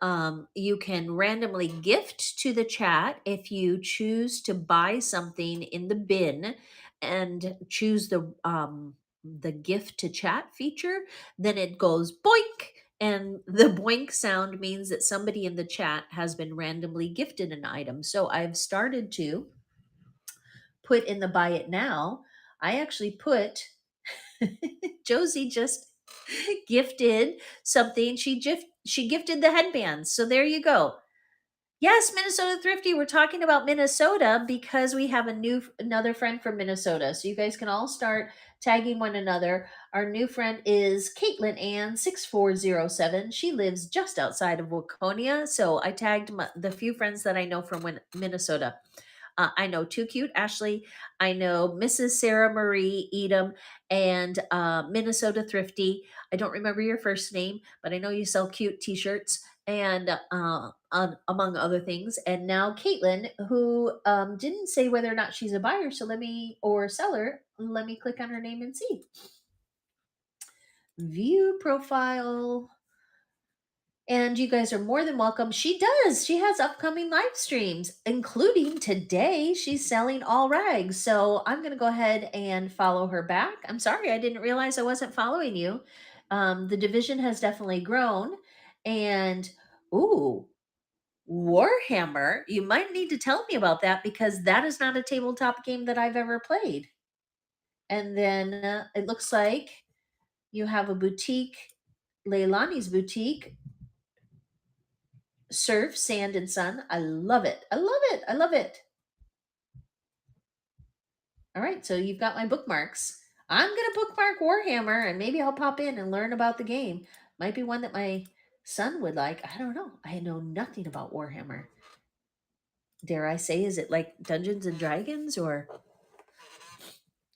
you can randomly gift to the chat if you choose to buy something in the bin and choose the gift to chat feature. Then it goes boink. And the boink sound means that somebody in the chat has been randomly gifted an item. So I've started to put in the buy it now. I actually put Josie just gifted something. She gifted the headbands. So there you go. Yes, Minnesota Thrifty. We're talking about Minnesota because we have another friend from Minnesota. So you guys can all start tagging one another. Our new friend is Caitlin Ann 6407. She lives just outside of Waconia. So I tagged the few friends that I know from Minnesota. I know Too Cute Ashley. I know Mrs. Sarah Marie Edom and Minnesota Thrifty. I don't remember your first name, but I know you sell cute T-shirts and among other things. And now Caitlin, who didn't say whether or not she's a buyer, so or seller. Let me click on her name and see. View profile. And you guys are more than welcome. She does. She has upcoming live streams, including today. She's selling all rags. So I'm going to go ahead and follow her back. I'm sorry, I didn't realize I wasn't following you. The division has definitely grown. And, ooh, Warhammer. You might need to tell me about that because that is not a tabletop game that I've ever played. And then it looks like you have a boutique, Leilani's boutique. Surf, Sand, and Sun. I love it. I love it. I love it. All right, so you've got my bookmarks. I'm going to bookmark Warhammer and maybe I'll pop in and learn about the game. Might be one that my son would like. I don't know. I know nothing about Warhammer. Dare I say, is it like Dungeons and Dragons or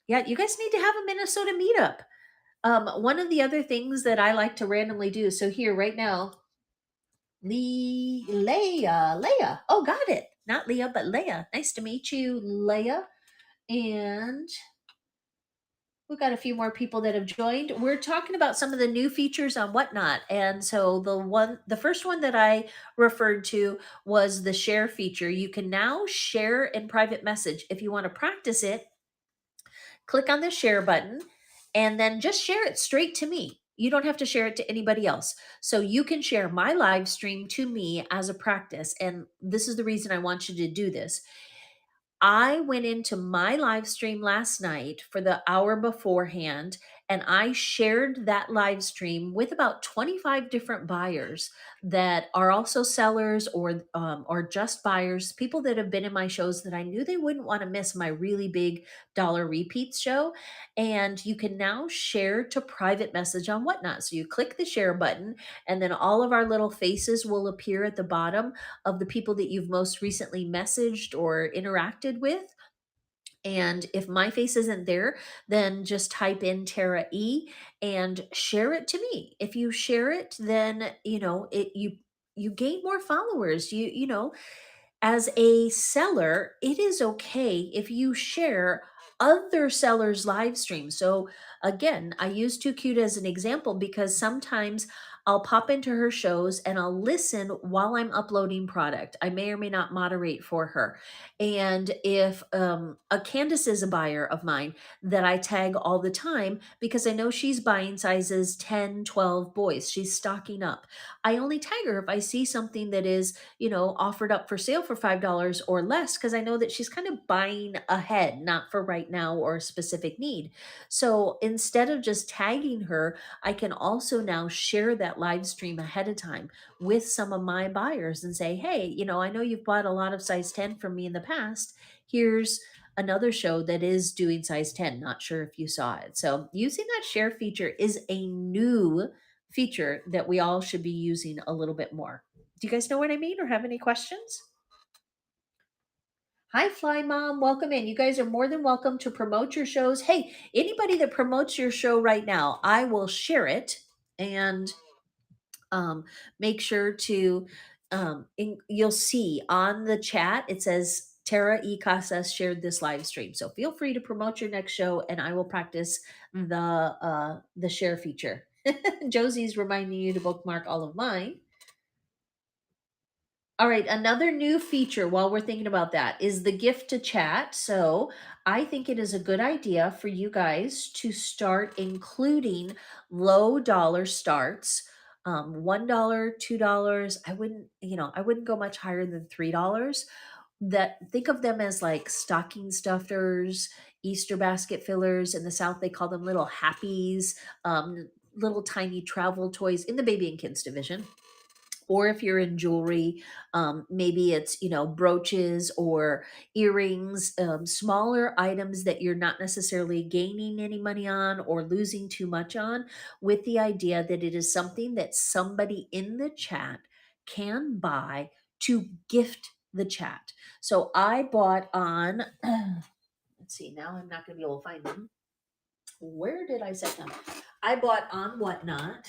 Yeah, you guys need to have a Minnesota meetup. One of the other things that I like to randomly do. So here right now, Leah. Oh, got it. Not Leah, but Leah. Nice to meet you, Leah. And we've got a few more people that have joined. We're talking about some of the new features on Whatnot. And so the first one that I referred to was the share feature. You can now share in private message. If you want to practice it, click on the share button and then just share it straight to me. You don't have to share it to anybody else. So you can share my live stream to me as a practice. And this is the reason I want you to do this. I went into my live stream last night for the hour beforehand, and I shared that live stream with about 25 different buyers that are also sellers or just buyers, people that have been in my shows that I knew they wouldn't want to miss my really big dollar repeats show. And you can now share to private message on Whatnot. So you click the share button, and then all of our little faces will appear at the bottom of the people that you've most recently messaged or interacted with. And if my face isn't there, then just type in Tara E and share it to me. If you share it, then you gain more followers. As a seller, it is okay if you share other sellers' live streams. So again, I use Too Cute as an example because sometimes I'll pop into her shows and I'll listen while I'm uploading product. I may or may not moderate for her. And if a Candace is a buyer of mine that I tag all the time because I know she's buying sizes 10, 12 boys, she's stocking up. I only tag her if I see something that is offered up for sale for $5 or less because I know that she's kind of buying ahead, not for right now or a specific need. So instead of just tagging her, I can also now share that live stream ahead of time with some of my buyers and say, hey, I know you've bought a lot of size 10 from me in the past. Here's another show that is doing size 10. Not sure if you saw it. So using that share feature is a new feature that we all should be using a little bit more. Do you guys know what I mean or have any questions? Hi, Fly Mom. Welcome in. You guys are more than welcome to promote your shows. Hey, anybody that promotes your show right now, I will share it and make sure to, you'll see on the chat, it says Tara E. Casas shared this live stream. So feel free to promote your next show and I will practice the share feature. Josie's reminding you to bookmark all of mine. All right, another new feature while we're thinking about that is the gift to chat. So I think it is a good idea for you guys to start including low dollar starts. $1, $2. I wouldn't go much higher than $3. That think of them as like stocking stuffers, Easter basket fillers. In the South, they call them little happies, little tiny travel toys in the baby and kids division. Or if you're in jewelry, maybe it's brooches or earrings, smaller items that you're not necessarily gaining any money on or losing too much on, with the idea that it is something that somebody in the chat can buy to gift the chat. So I bought on let's see, now I'm not going to be able to find them. Where did I set them? I bought on Whatnot.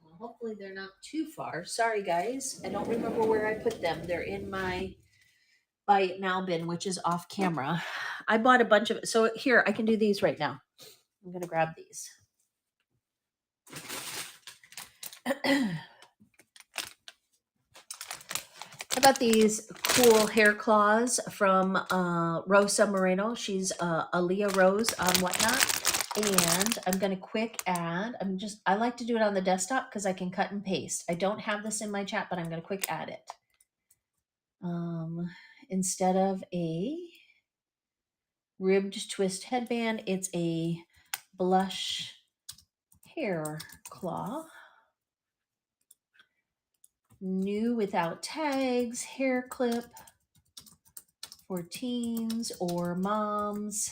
Well, hopefully they're not too far. Sorry, guys. I don't remember where I put them. They're in my buy it now bin, which is off camera. I bought a bunch of, so here, I can do these right now. I'm going to grab these. How about these cool hair claws from Rosa Moreno? She's Aaliyah Rose on Whatnot. And I'm going to quick add, I like to do it on the desktop because I can cut and paste. I don't have this in my chat, but I'm going to quick add it. Instead of a ribbed twist headband, it's a blush hair claw. New without tags, hair clip for teens or moms.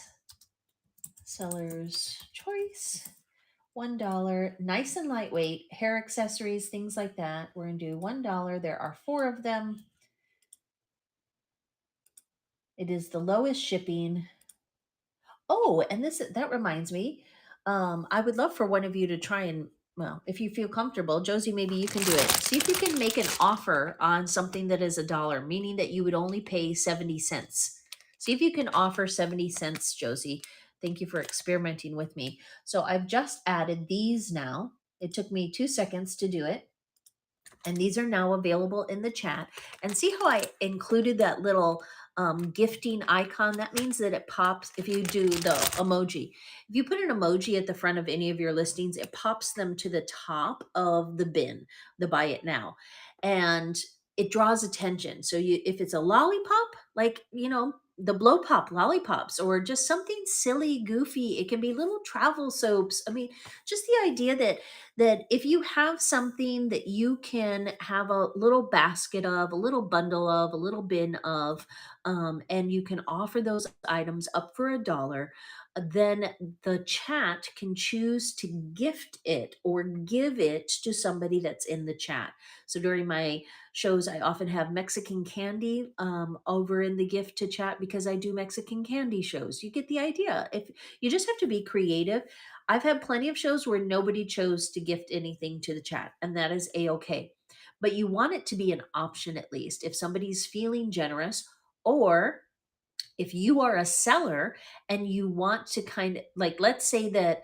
Seller's choice. $1. Nice and lightweight. Hair accessories, things like that. We're going to do $1. There are 4 of them. It is the lowest shipping. Oh, and that reminds me. I would love for one of you to try and, well, if you feel comfortable, Josie, maybe you can do it. See if you can make an offer on something that is a dollar, meaning that you would only pay 70 cents. See if you can offer 70 cents, Josie. Thank you for experimenting with me. So I've just added these now. It took me 2 seconds to do it. And these are now available in the chat. And see how I included that little gifting icon? That means that it pops if you do the emoji. If you put an emoji at the front of any of your listings, it pops them to the top of the bin, the buy it now. And it draws attention. So if it's a lollipop, like, the blow pop lollipops, or just something silly, goofy, it can be little travel soaps. I mean, just the idea that if you have something that you can have a little basket of, a little bundle of, a little bin of, and you can offer those items up for a dollar, then the chat can choose to gift it or give it to somebody that's in the chat. So during my shows, I often have Mexican candy over in the gift to chat because I do Mexican candy shows. You get the idea. If you just have to be creative. I've had plenty of shows where nobody chose to gift anything to the chat, and that is a-okay. But you want it to be an option at least. If somebody's feeling generous, or if you are a seller and you want to kind of, like, let's say that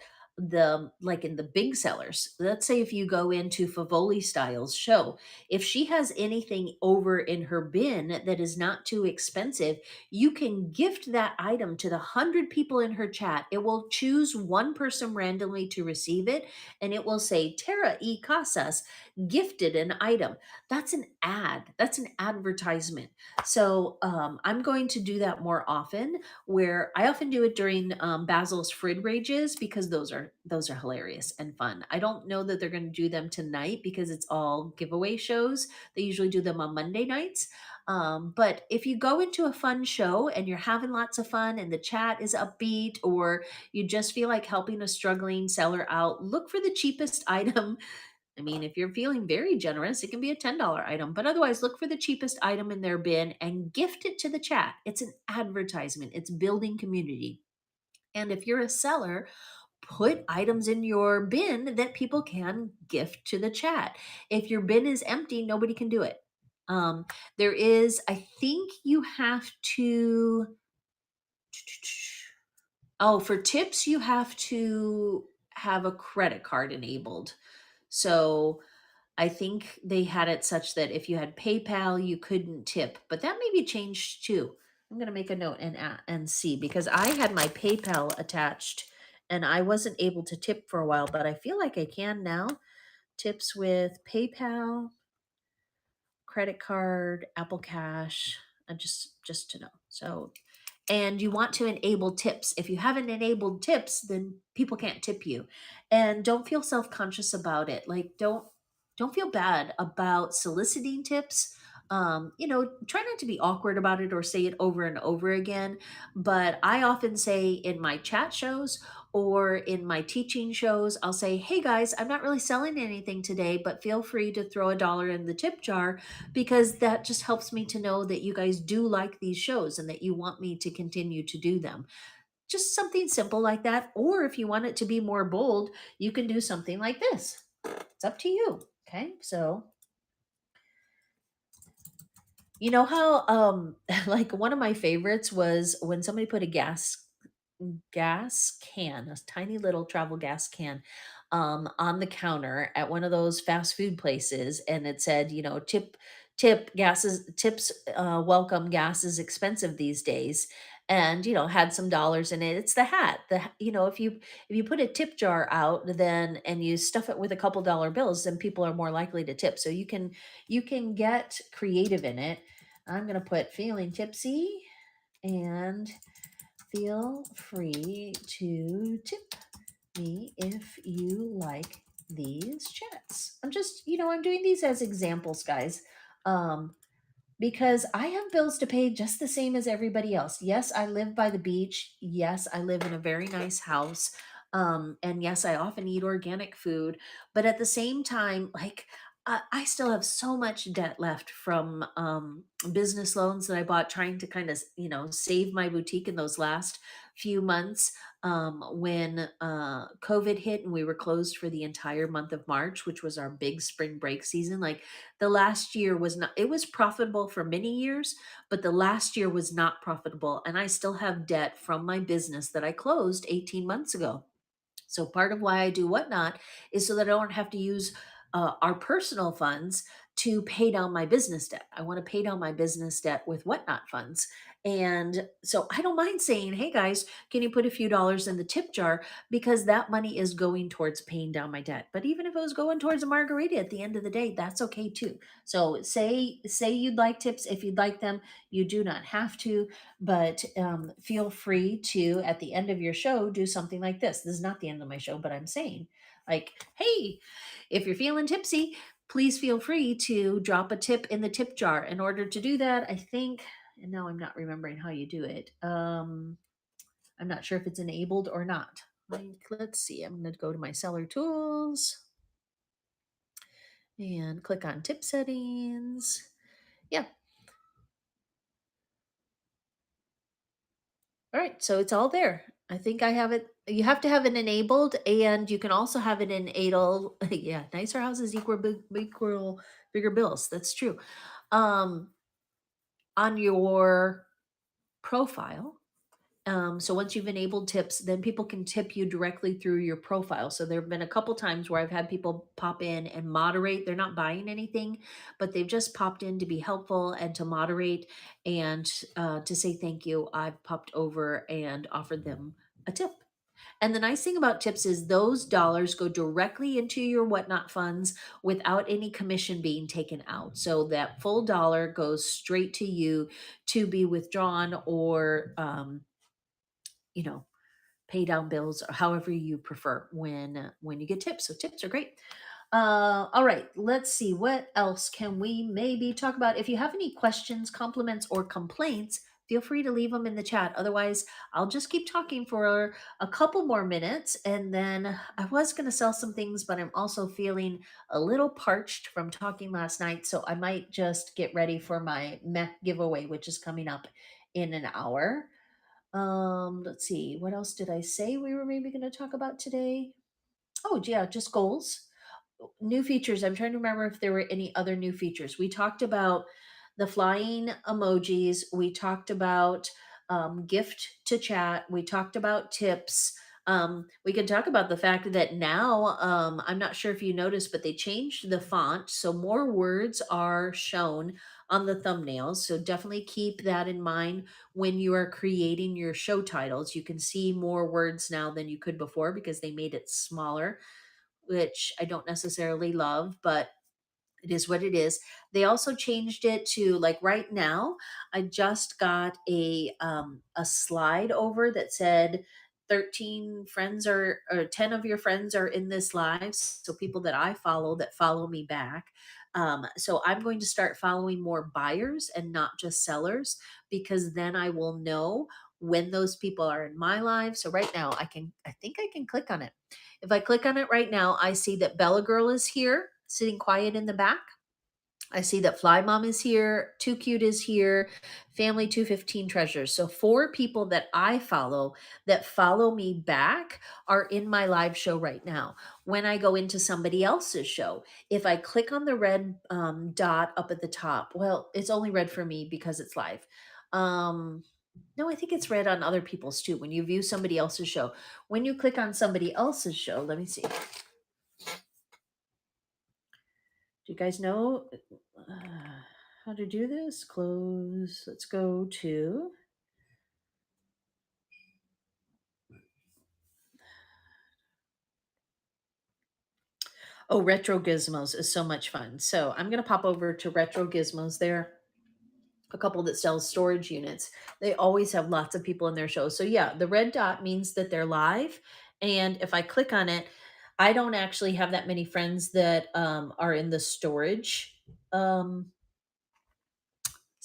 like in the big sellers, let's say if you go into Favoli Styles show, if she has anything over in her bin that is not too expensive, you can gift that item to the 100 people in her chat. It will choose one person randomly to receive it, and it will say Tara E Casas gifted an item. That's an ad, that's an advertisement. So I'm going to do that more often. Where I often do it during Basil's Frid Rages, because those are hilarious and fun. I don't know that they're going to do them tonight because it's all giveaway shows. They usually do them on Monday nights. But if you go into a fun show and you're having lots of fun and the chat is upbeat, or you just feel like helping a struggling seller out, look for the cheapest item. I mean, if you're feeling very generous, it can be a $10 item, but otherwise, look for the cheapest item in their bin and gift it to the chat. It's an advertisement, it's building community. And if you're a seller, put items in your bin that people can gift to the chat. If your bin is empty, nobody can do it. There is, I think you have to, oh, for tips, you have to have a credit card enabled. So I think they had it such that if you had PayPal, you couldn't tip, but that may be changed too. I'm going to make a note and see, because I had my PayPal attached and I wasn't able to tip for a while, but I feel like I can now. Tips with PayPal, credit card, Apple Cash, just to know. So, and you want to enable tips. If you haven't enabled tips, then people can't tip you. And don't feel self-conscious about it. Like, don't feel bad about soliciting tips. Try not to be awkward about it or say it over and over again. But I often say in my chat shows or in my teaching shows, I'll say, hey guys, I'm not really selling anything today, but feel free to throw $1 in the tip jar, because that just helps me to know that you guys do like these shows and that you want me to continue to do them. Just something simple like that. Or if you want it to be more bold, you can do something like this. It's up to you. Okay. So, you know how like one of my favorites was when somebody put a gas can, a tiny little travel gas can, on the counter at one of those fast food places, and it said, tip tips, welcome, gas is expensive these days, and had some dollars in it. It's the hat. If you put a tip jar out, then and you stuff it with a couple dollar bills, then people are more likely to tip. So you can get creative in it. I'm gonna put feeling tipsy and feel free to tip me if you like these chats. I'm doing these as examples, guys. Because I have bills to pay just the same as everybody else. Yes, I live by the beach. Yes, I live in a very nice house. And yes, I often eat organic food. But at the same time, like, I still have so much debt left from business loans that I bought trying to kind of, save my boutique in those last few months when COVID hit and we were closed for the entire month of March, which was our big spring break season. Like the last year was not, it was profitable for many years, but the last year was not profitable. And I still have debt from my business that I closed 18 months ago. So part of why I do whatnot is so that I don't have to use our personal funds to pay down my business debt. I want to pay down my business debt with whatnot funds. And so I don't mind saying, hey guys, can you put a few dollars in the tip jar? Because that money is going towards paying down my debt. But even if it was going towards a margarita at the end of the day, that's okay too. So say you'd like tips. If you'd like them, you do not have to, but feel free to, at the end of your show, do something like this. This is not the end of my show, but I'm saying, like, hey, if you're feeling tipsy, please feel free to drop a tip in the tip jar. In order to do that, I think, and now I'm not remembering how you do it. I'm not sure if it's enabled or not. Like, let's see. I'm going to go to my seller tools and click on tip settings. Yeah. All right, so it's all there. I think I have it. You have to have it enabled, and you can also have it enabled. Yeah, nicer houses equal bigger bills. That's true. Um, on your profile. So once you've enabled tips, then people can tip you directly through your profile. So there have been a couple times where I've had people pop in and moderate. They're not buying anything, but they've just popped in to be helpful and to moderate and to say thank you. I've popped over and offered them a tip. And the nice thing about tips is those dollars go directly into your whatnot funds without any commission being taken out. So that full dollar goes straight to you to be withdrawn or, you know, pay down bills or however you prefer when you get tips. So tips are great. All right, let's see what else can we maybe talk about. If you have any questions, compliments, or complaints, feel free to leave them in the chat. Otherwise, I'll just keep talking for a couple more minutes, and then I was going to sell some things, but I'm also feeling a little parched from talking last night, so I might just get ready for my mech giveaway, which is coming up in an hour. Let's see, what else did I say we were maybe going to talk about today? Oh, yeah, just goals. New features. I'm trying to remember if there were any other new features. We talked about the flying emojis. We talked about gift to chat. We talked about tips. We can talk about the fact that now, I'm not sure if you noticed, but they changed the font. So more words are shown on the thumbnails. So definitely keep that in mind when you are creating your show titles. You can see more words now than you could before because they made it smaller, which I don't necessarily love, but it is what it is. They also changed it to, like, right now, I just got a slide over that said 13 friends are, or 10 of your friends are in this live. So people that I follow that follow me back. So I'm going to start following more buyers and not just sellers, because then I will know when those people are in my live. So right now I think I can click on it. If I click on it right now, I see that Bella Girl is here, sitting quiet in the back. I see that Fly Mom is here, Too Cute is here, Family 215 Treasures. So 4 people that I follow that follow me back are in my live show right now. When I go into somebody else's show, if I click on the red dot up at the top, well, it's only red for me because it's live. No, I think it's red on other people's too. When you view somebody else's show, when you click on somebody else's show, let me see. Do you guys know how to do this? Close. Let's go to. Oh, Retro Gizmos is so much fun. So I'm going to pop over to Retro Gizmos there. A couple that sells storage units. They always have lots of people in their show. So yeah, the red dot means that they're live. And if I click on it, I don't actually have that many friends that are in the storage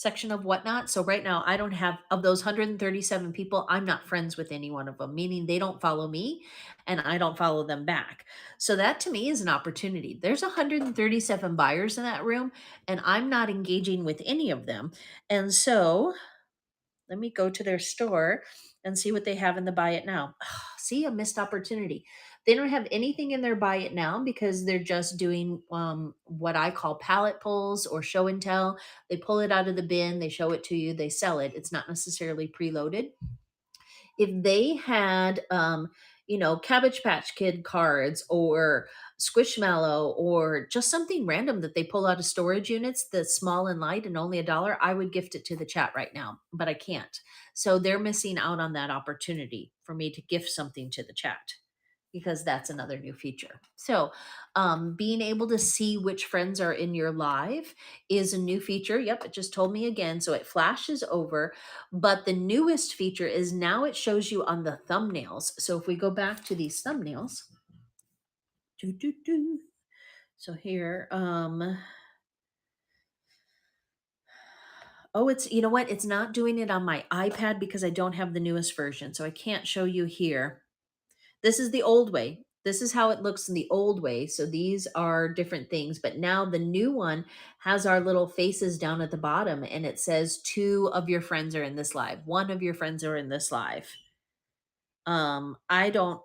section of Whatnot. So right now, I don't have, of those 137 people, I'm not friends with any one of them, meaning they don't follow me and I don't follow them back. So that to me is an opportunity. There's 137 buyers in that room and I'm not engaging with any of them. And so let me go to their store and see what they have in the buy it now. See, a missed opportunity. They don't have anything in their buy it now because they're just doing what I call pallet pulls or show and tell. They pull it out of the bin, they show it to you, they sell it. It's not necessarily preloaded. If they had Cabbage Patch Kid cards or Squishmallow or just something random that they pull out of storage units that's small and light and only $1, I would gift it to the chat right now, but I can't. So they're missing out on that opportunity for me to gift something to the chat because that's another new feature. So, being able to see which friends are in your live is a new feature. Yep, it just told me again. So it flashes over. But the newest feature is now it shows you on the thumbnails. So if we go back to these thumbnails, doo, doo, doo. So here, oh, it's, you know what? It's not doing it on my iPad because I don't have the newest version. So I can't show you here. This is the old way. This is how it looks in the old way. So these are different things, but now the new one has our little faces down at the bottom and it says 2 of your friends are in this live. 1 of your friends are in this live. Um, I don't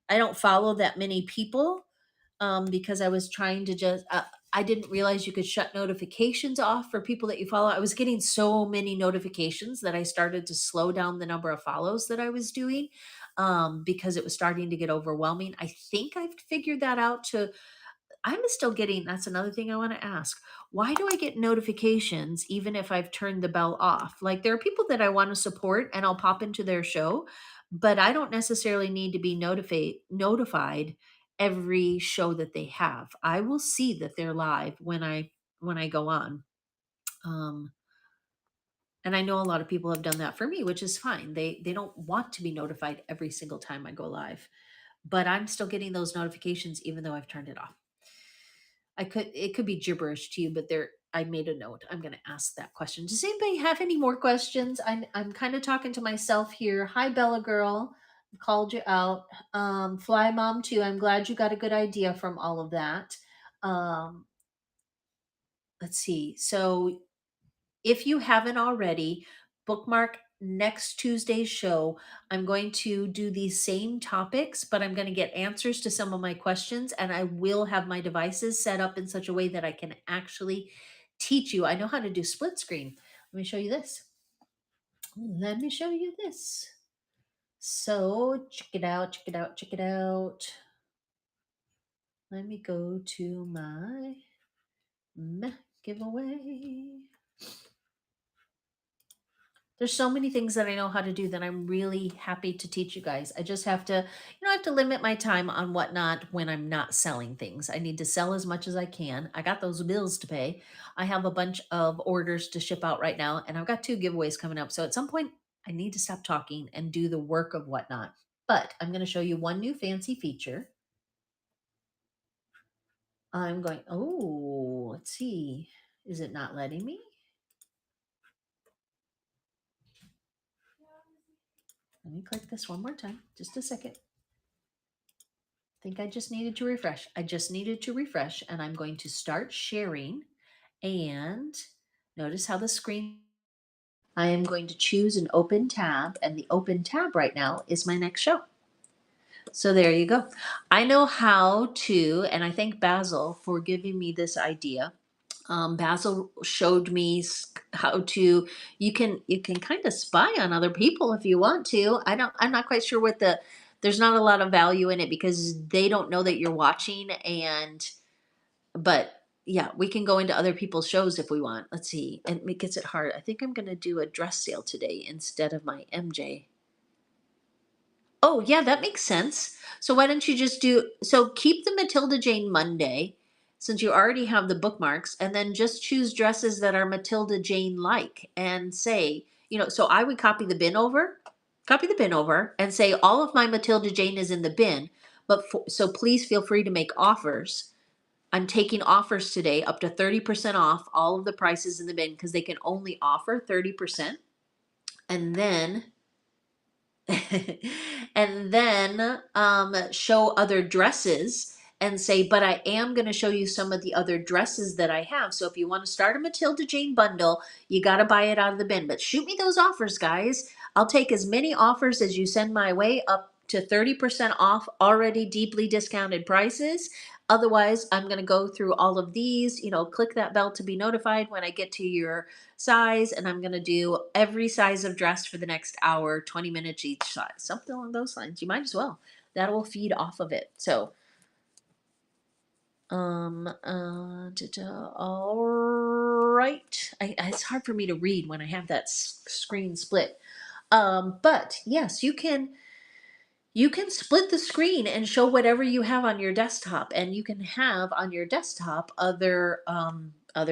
I don't follow that many people because I was trying to just I didn't realize you could shut notifications off for people that you follow. I was getting so many notifications that I started to slow down the number of follows that I was doing because it was starting to get overwhelming. I think I've figured that out to I'm still getting, that's another thing I want to ask. Why do I get notifications even if I've turned the bell off? Like there are people that I want to support and I'll pop into their show, but I don't necessarily need to be notified every show that they have. I will see that they're live when I go on. Um and I know a lot of people have done that for me, which is fine. They don't want to be notified every single time I go live, but I'm still getting those notifications even though I've turned it off. It could be gibberish to you, but there I made a note. I'm going to ask that question. Does anybody have any more questions? I'm kind of talking to myself here. Hi Bella girl. Called you out. Fly mom too. I'm glad you got a good idea from all of that. Um let's see. So if you haven't already, bookmark next Tuesday's show. I'm going to do these same topics, but I'm going to get answers to some of my questions, and I will have my devices set up in such a way that I can actually teach you. I know how to do split screen. Let me show you this. Let me show you this. So check it out, check it out, check it out. Let me go to my giveaway. There's so many things that I know how to do that I'm really happy to teach you guys. I just have to, I have to limit my time on Whatnot when I'm not selling things. I need to sell as much as I can. I got those bills to pay. I have a bunch of orders to ship out right now, and I've got 2 giveaways coming up. So at some point, I need to stop talking and do the work of Whatnot. But I'm going to show you one new fancy feature. I'm going, oh, let's see. Is it not letting me? Let me click this one more time. Just a second. Think I just needed to refresh. I just needed to refresh, and I'm going to start sharing. And notice how the screen, I am going to choose an open tab, and the open tab right now is my next show. So there you go. I know how to, and I thank Basil for giving me this idea. Basil showed me how to. You can kind of spy on other people if you want to. I'm not quite sure what there's not a lot of value in it because they don't know that you're watching, but yeah, we can go into other people's shows if we want. Let's see, and it gets it hard. I think I'm gonna do a dress sale today instead of my MJ. Oh, yeah, that makes sense. So why don't you just keep the Matilda Jane Monday since you already have the bookmarks, and then just choose dresses that are Matilda Jane like and say, so I would copy the bin over and say all of my Matilda Jane is in the bin, but so please feel free to make offers. I'm taking offers today up to 30% off all of the prices in the bin because they can only offer 30%. And then and then show other dresses and say, but I am going to show you some of the other dresses that I have. So if you want to start a Matilda Jane bundle, you got to buy it out of the bin. But shoot me those offers, guys. I'll take as many offers as you send my way, up to 30% off already deeply discounted prices. Otherwise, I'm going to go through all of these. Click that bell to be notified when I get to your size, and I'm going to do every size of dress for the next hour, 20 minutes each size, something along those lines. You might as well. That will feed off of it. So, all right. It's hard for me to read when I have that screen split. But yes, you can split the screen and show whatever you have on your desktop, and you can have on your desktop other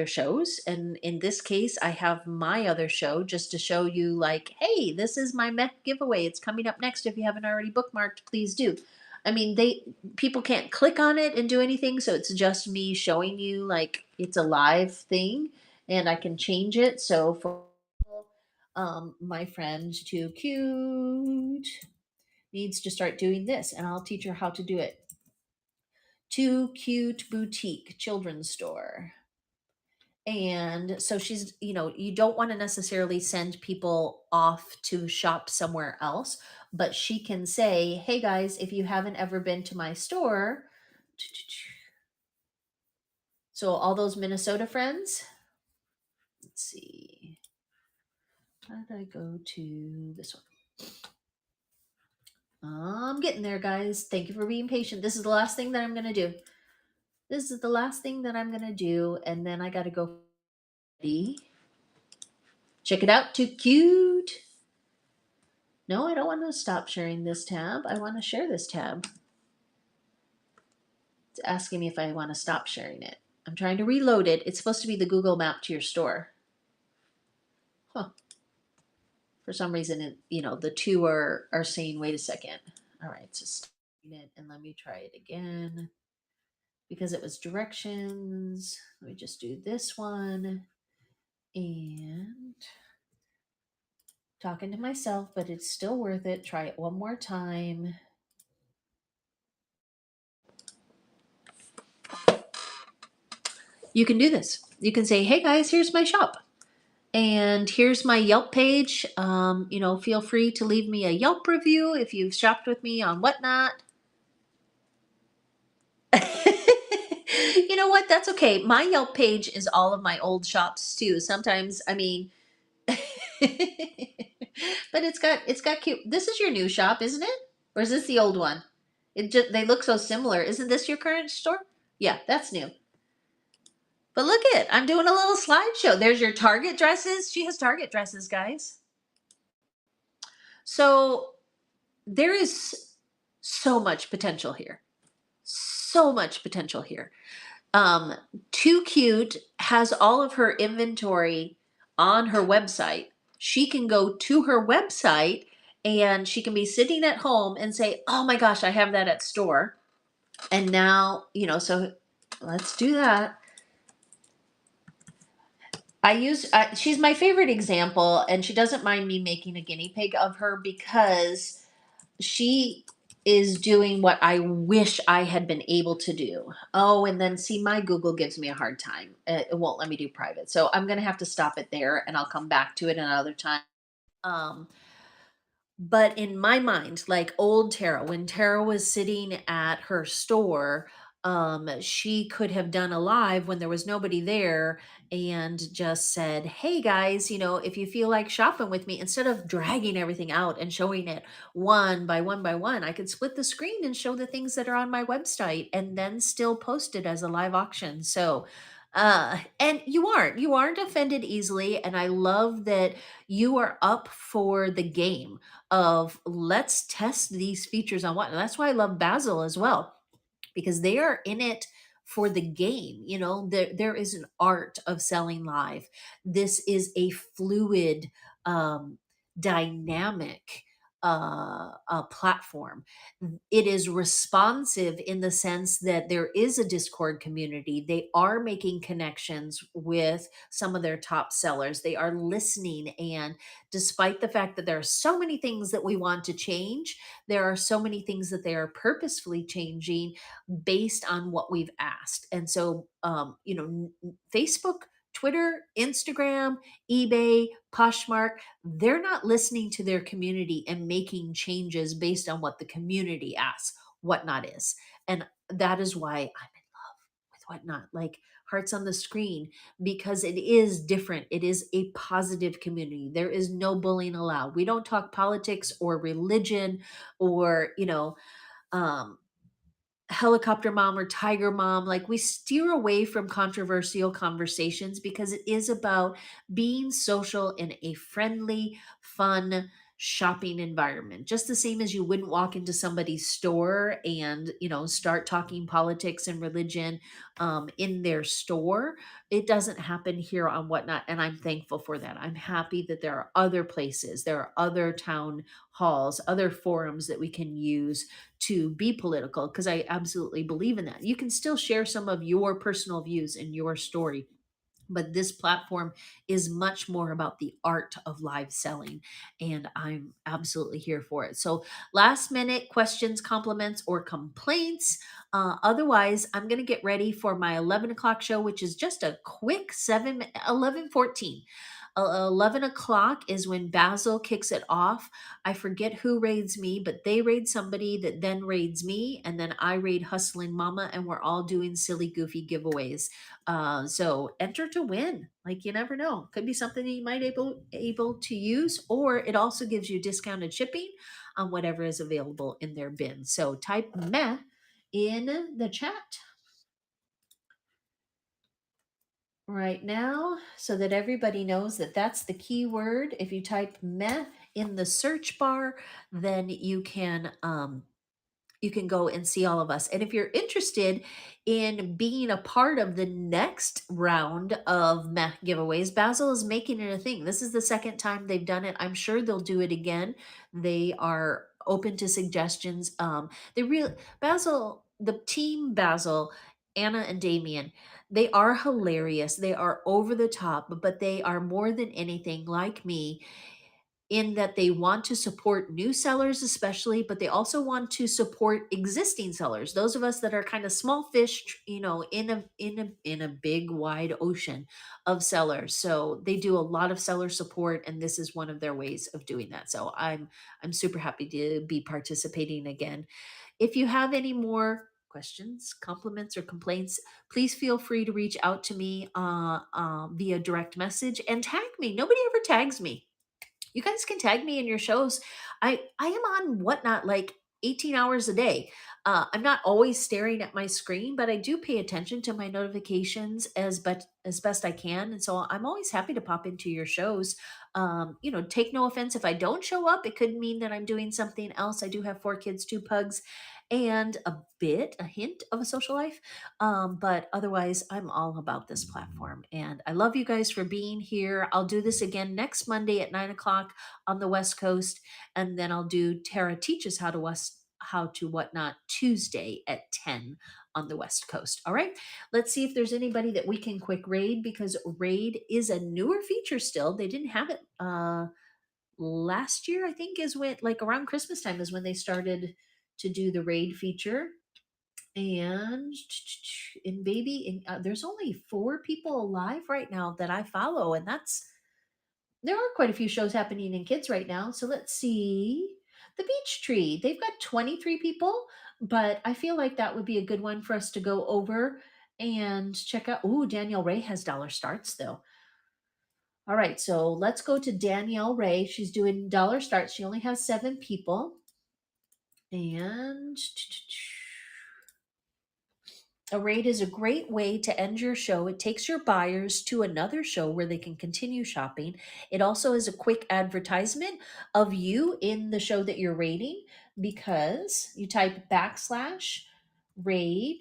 shows. And in this case, I have my other show just to show you, like, hey, this is my mech giveaway. It's coming up next. If you haven't already bookmarked, please do. I mean, people can't click on it and do anything, so it's just me showing you, like, it's a live thing, and I can change it. So for my friend Too Cute needs to start doing this, and I'll teach her how to do it. Too Cute Boutique Children's Store. And so she's, you don't want to necessarily send people off to shop somewhere else, but she can say, hey guys, if you haven't ever been to my store, so all those Minnesota friends, let's see, how did I go to this one? I'm getting there, guys. Thank you for being patient. This is the last thing that I'm going to do. This is the last thing that I'm going to do, and then I got to go. Check it out. Too cute. No, I don't want to stop sharing this tab. I want to share this tab. It's asking me if I want to stop sharing it. I'm trying to reload it. It's supposed to be the Google map to your store. Huh. For some reason, the two are saying, wait a second. All right, so stop it and let me try it again. Because it was directions. Let me just do this one. And talking to myself, but it's still worth it. Try it one more time. You can do this. You can say, hey guys, here's my shop. And here's my Yelp page. Feel free to leave me a Yelp review if you've shopped with me on Whatnot. You know what? That's okay. My Yelp page is all of my old shops too. Sometimes, I mean, but it's got cute. This is your new shop, isn't it? Or is this the old one? They look so similar. Isn't this your current store? Yeah, that's new. But look at, I'm doing a little slideshow. There's your Target dresses. She has Target dresses, guys. So there is so much potential here. So much potential here. Too Cute has all of her inventory on her website. She can go to her website and she can be sitting at home and say, oh my gosh, I have that at store. And now, so let's do that. She's my favorite example, and she doesn't mind me making a guinea pig of her because she is doing what I wish I had been able to do. Oh, and then see, my Google gives me a hard time. It won't let me do private. So I'm going to have to stop it there, and I'll come back to it another time. Um, but in my mind, like old Tara, when Tara was sitting at her store, she could have done a live when there was nobody there and just said, hey guys, if you feel like shopping with me, instead of dragging everything out and showing it one by one by one, I could split the screen and show the things that are on my website and then still post it as a live auction. So and you aren't offended easily, and I love that you are up for the game of let's test these features on what. And that's why I love Basil as well, because they are in it for the game. There is an art of selling live. This is a fluid, dynamic platform. It is responsive in the sense that there is a Discord community. They are making connections with some of their top sellers. They are listening. And despite the fact that there are so many things that we want to change, there are so many things that they are purposefully changing based on what we've asked. And so, Facebook, Twitter, Instagram, eBay, Poshmark, they're not listening to their community and making changes based on what the community asks Whatnot is. And that is why I'm in love with Whatnot. Like hearts on the screen, because it is different. It is a positive community. There is no bullying allowed. We don't talk politics or religion or, um, helicopter mom or tiger mom. Like we steer away from controversial conversations because it is about being social in a friendly, fun shopping environment. Just the same as you wouldn't walk into somebody's store and, start talking politics and religion in their store. It doesn't happen here on Whatnot. And I'm thankful for that. I'm happy that there are other places, there are other town halls, other forums that we can use to be political, because I absolutely believe in that. You can still share some of your personal views in your story, but this platform is much more about the art of live selling, and I'm absolutely here for it. So last minute questions, compliments, or complaints. Otherwise, I'm going to get ready for my 11 o'clock show, which is just a quick 11:14. 11 o'clock is when Basil kicks it off. I forget who raids me, but they raid somebody that then raids me, and then I raid Hustling Mama, and we're all doing silly, goofy giveaways. So enter to win. Like you never know. Could be something that you might able to use, or it also gives you discounted shipping on whatever is available in their bin. So type meh in the chat right now so that everybody knows that that's the keyword. If you type meh in the search bar, then you can go and see all of us. And if you're interested in being a part of the next round of meh giveaways, Basil is making it a thing. This is the second time they've done it. I'm sure they'll do it again. They are open to suggestions. The team Basil, Anna and Damien, they are hilarious. They are over the top, but they are more than anything like me in that they want to support new sellers especially, but they also want to support existing sellers, those of us that are kind of small fish, in a big wide ocean of sellers. So they do a lot of seller support, and this is one of their ways of doing that. So I'm super happy to be participating again. If you have any more questions, compliments, or complaints, please feel free to reach out to me via direct message and tag me. Nobody ever tags me. You guys can tag me in your shows. I am on Whatnot like 18 hours a day. I'm not always staring at my screen, but I do pay attention to my notifications as best I can, and so I'm always happy to pop into your shows. Take no offense if I don't show up. It could mean that I'm doing something else. I do have 4 kids, 2 pugs, and a hint of a social life. But otherwise, I'm all about this platform. And I love you guys for being here. I'll do this again next Monday at 9 o'clock on the West Coast. And then I'll do Tara Teaches How to Whatnot Tuesday at 10 on the West Coast. All right. Let's see if there's anybody that we can quick raid, because raid is a newer feature still. They didn't have it last year, I think, is when, like around Christmas time, is when they started to do the raid feature. And there's only 4 people alive right now that I follow, and there are quite a few shows happening in kids right now. So let's see. The Beach Tree, they've got 23 people, but I feel like that would be a good one for us to go over and check out. Ooh, Danielle Ray has dollar starts though. All right, so let's go to Danielle Ray. She's doing dollar starts. She only has 7 people. And a raid is a great way to end your show. It takes your buyers to another show where they can continue shopping. It also is a quick advertisement of you in the show that you're raiding, because you type /raid,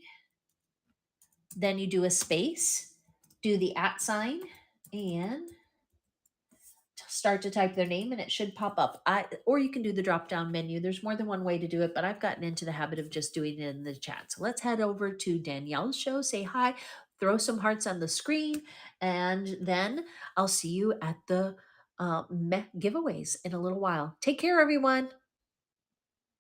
then you do a space, do the @ sign, and start to type their name and it should pop up. Or you can do the drop down menu. There's more than one way to do it, but I've gotten into the habit of just doing it in the chat. So let's head over to Danielle's show, say hi, throw some hearts on the screen, and then I'll see you at the giveaways in a little while. Take care, everyone.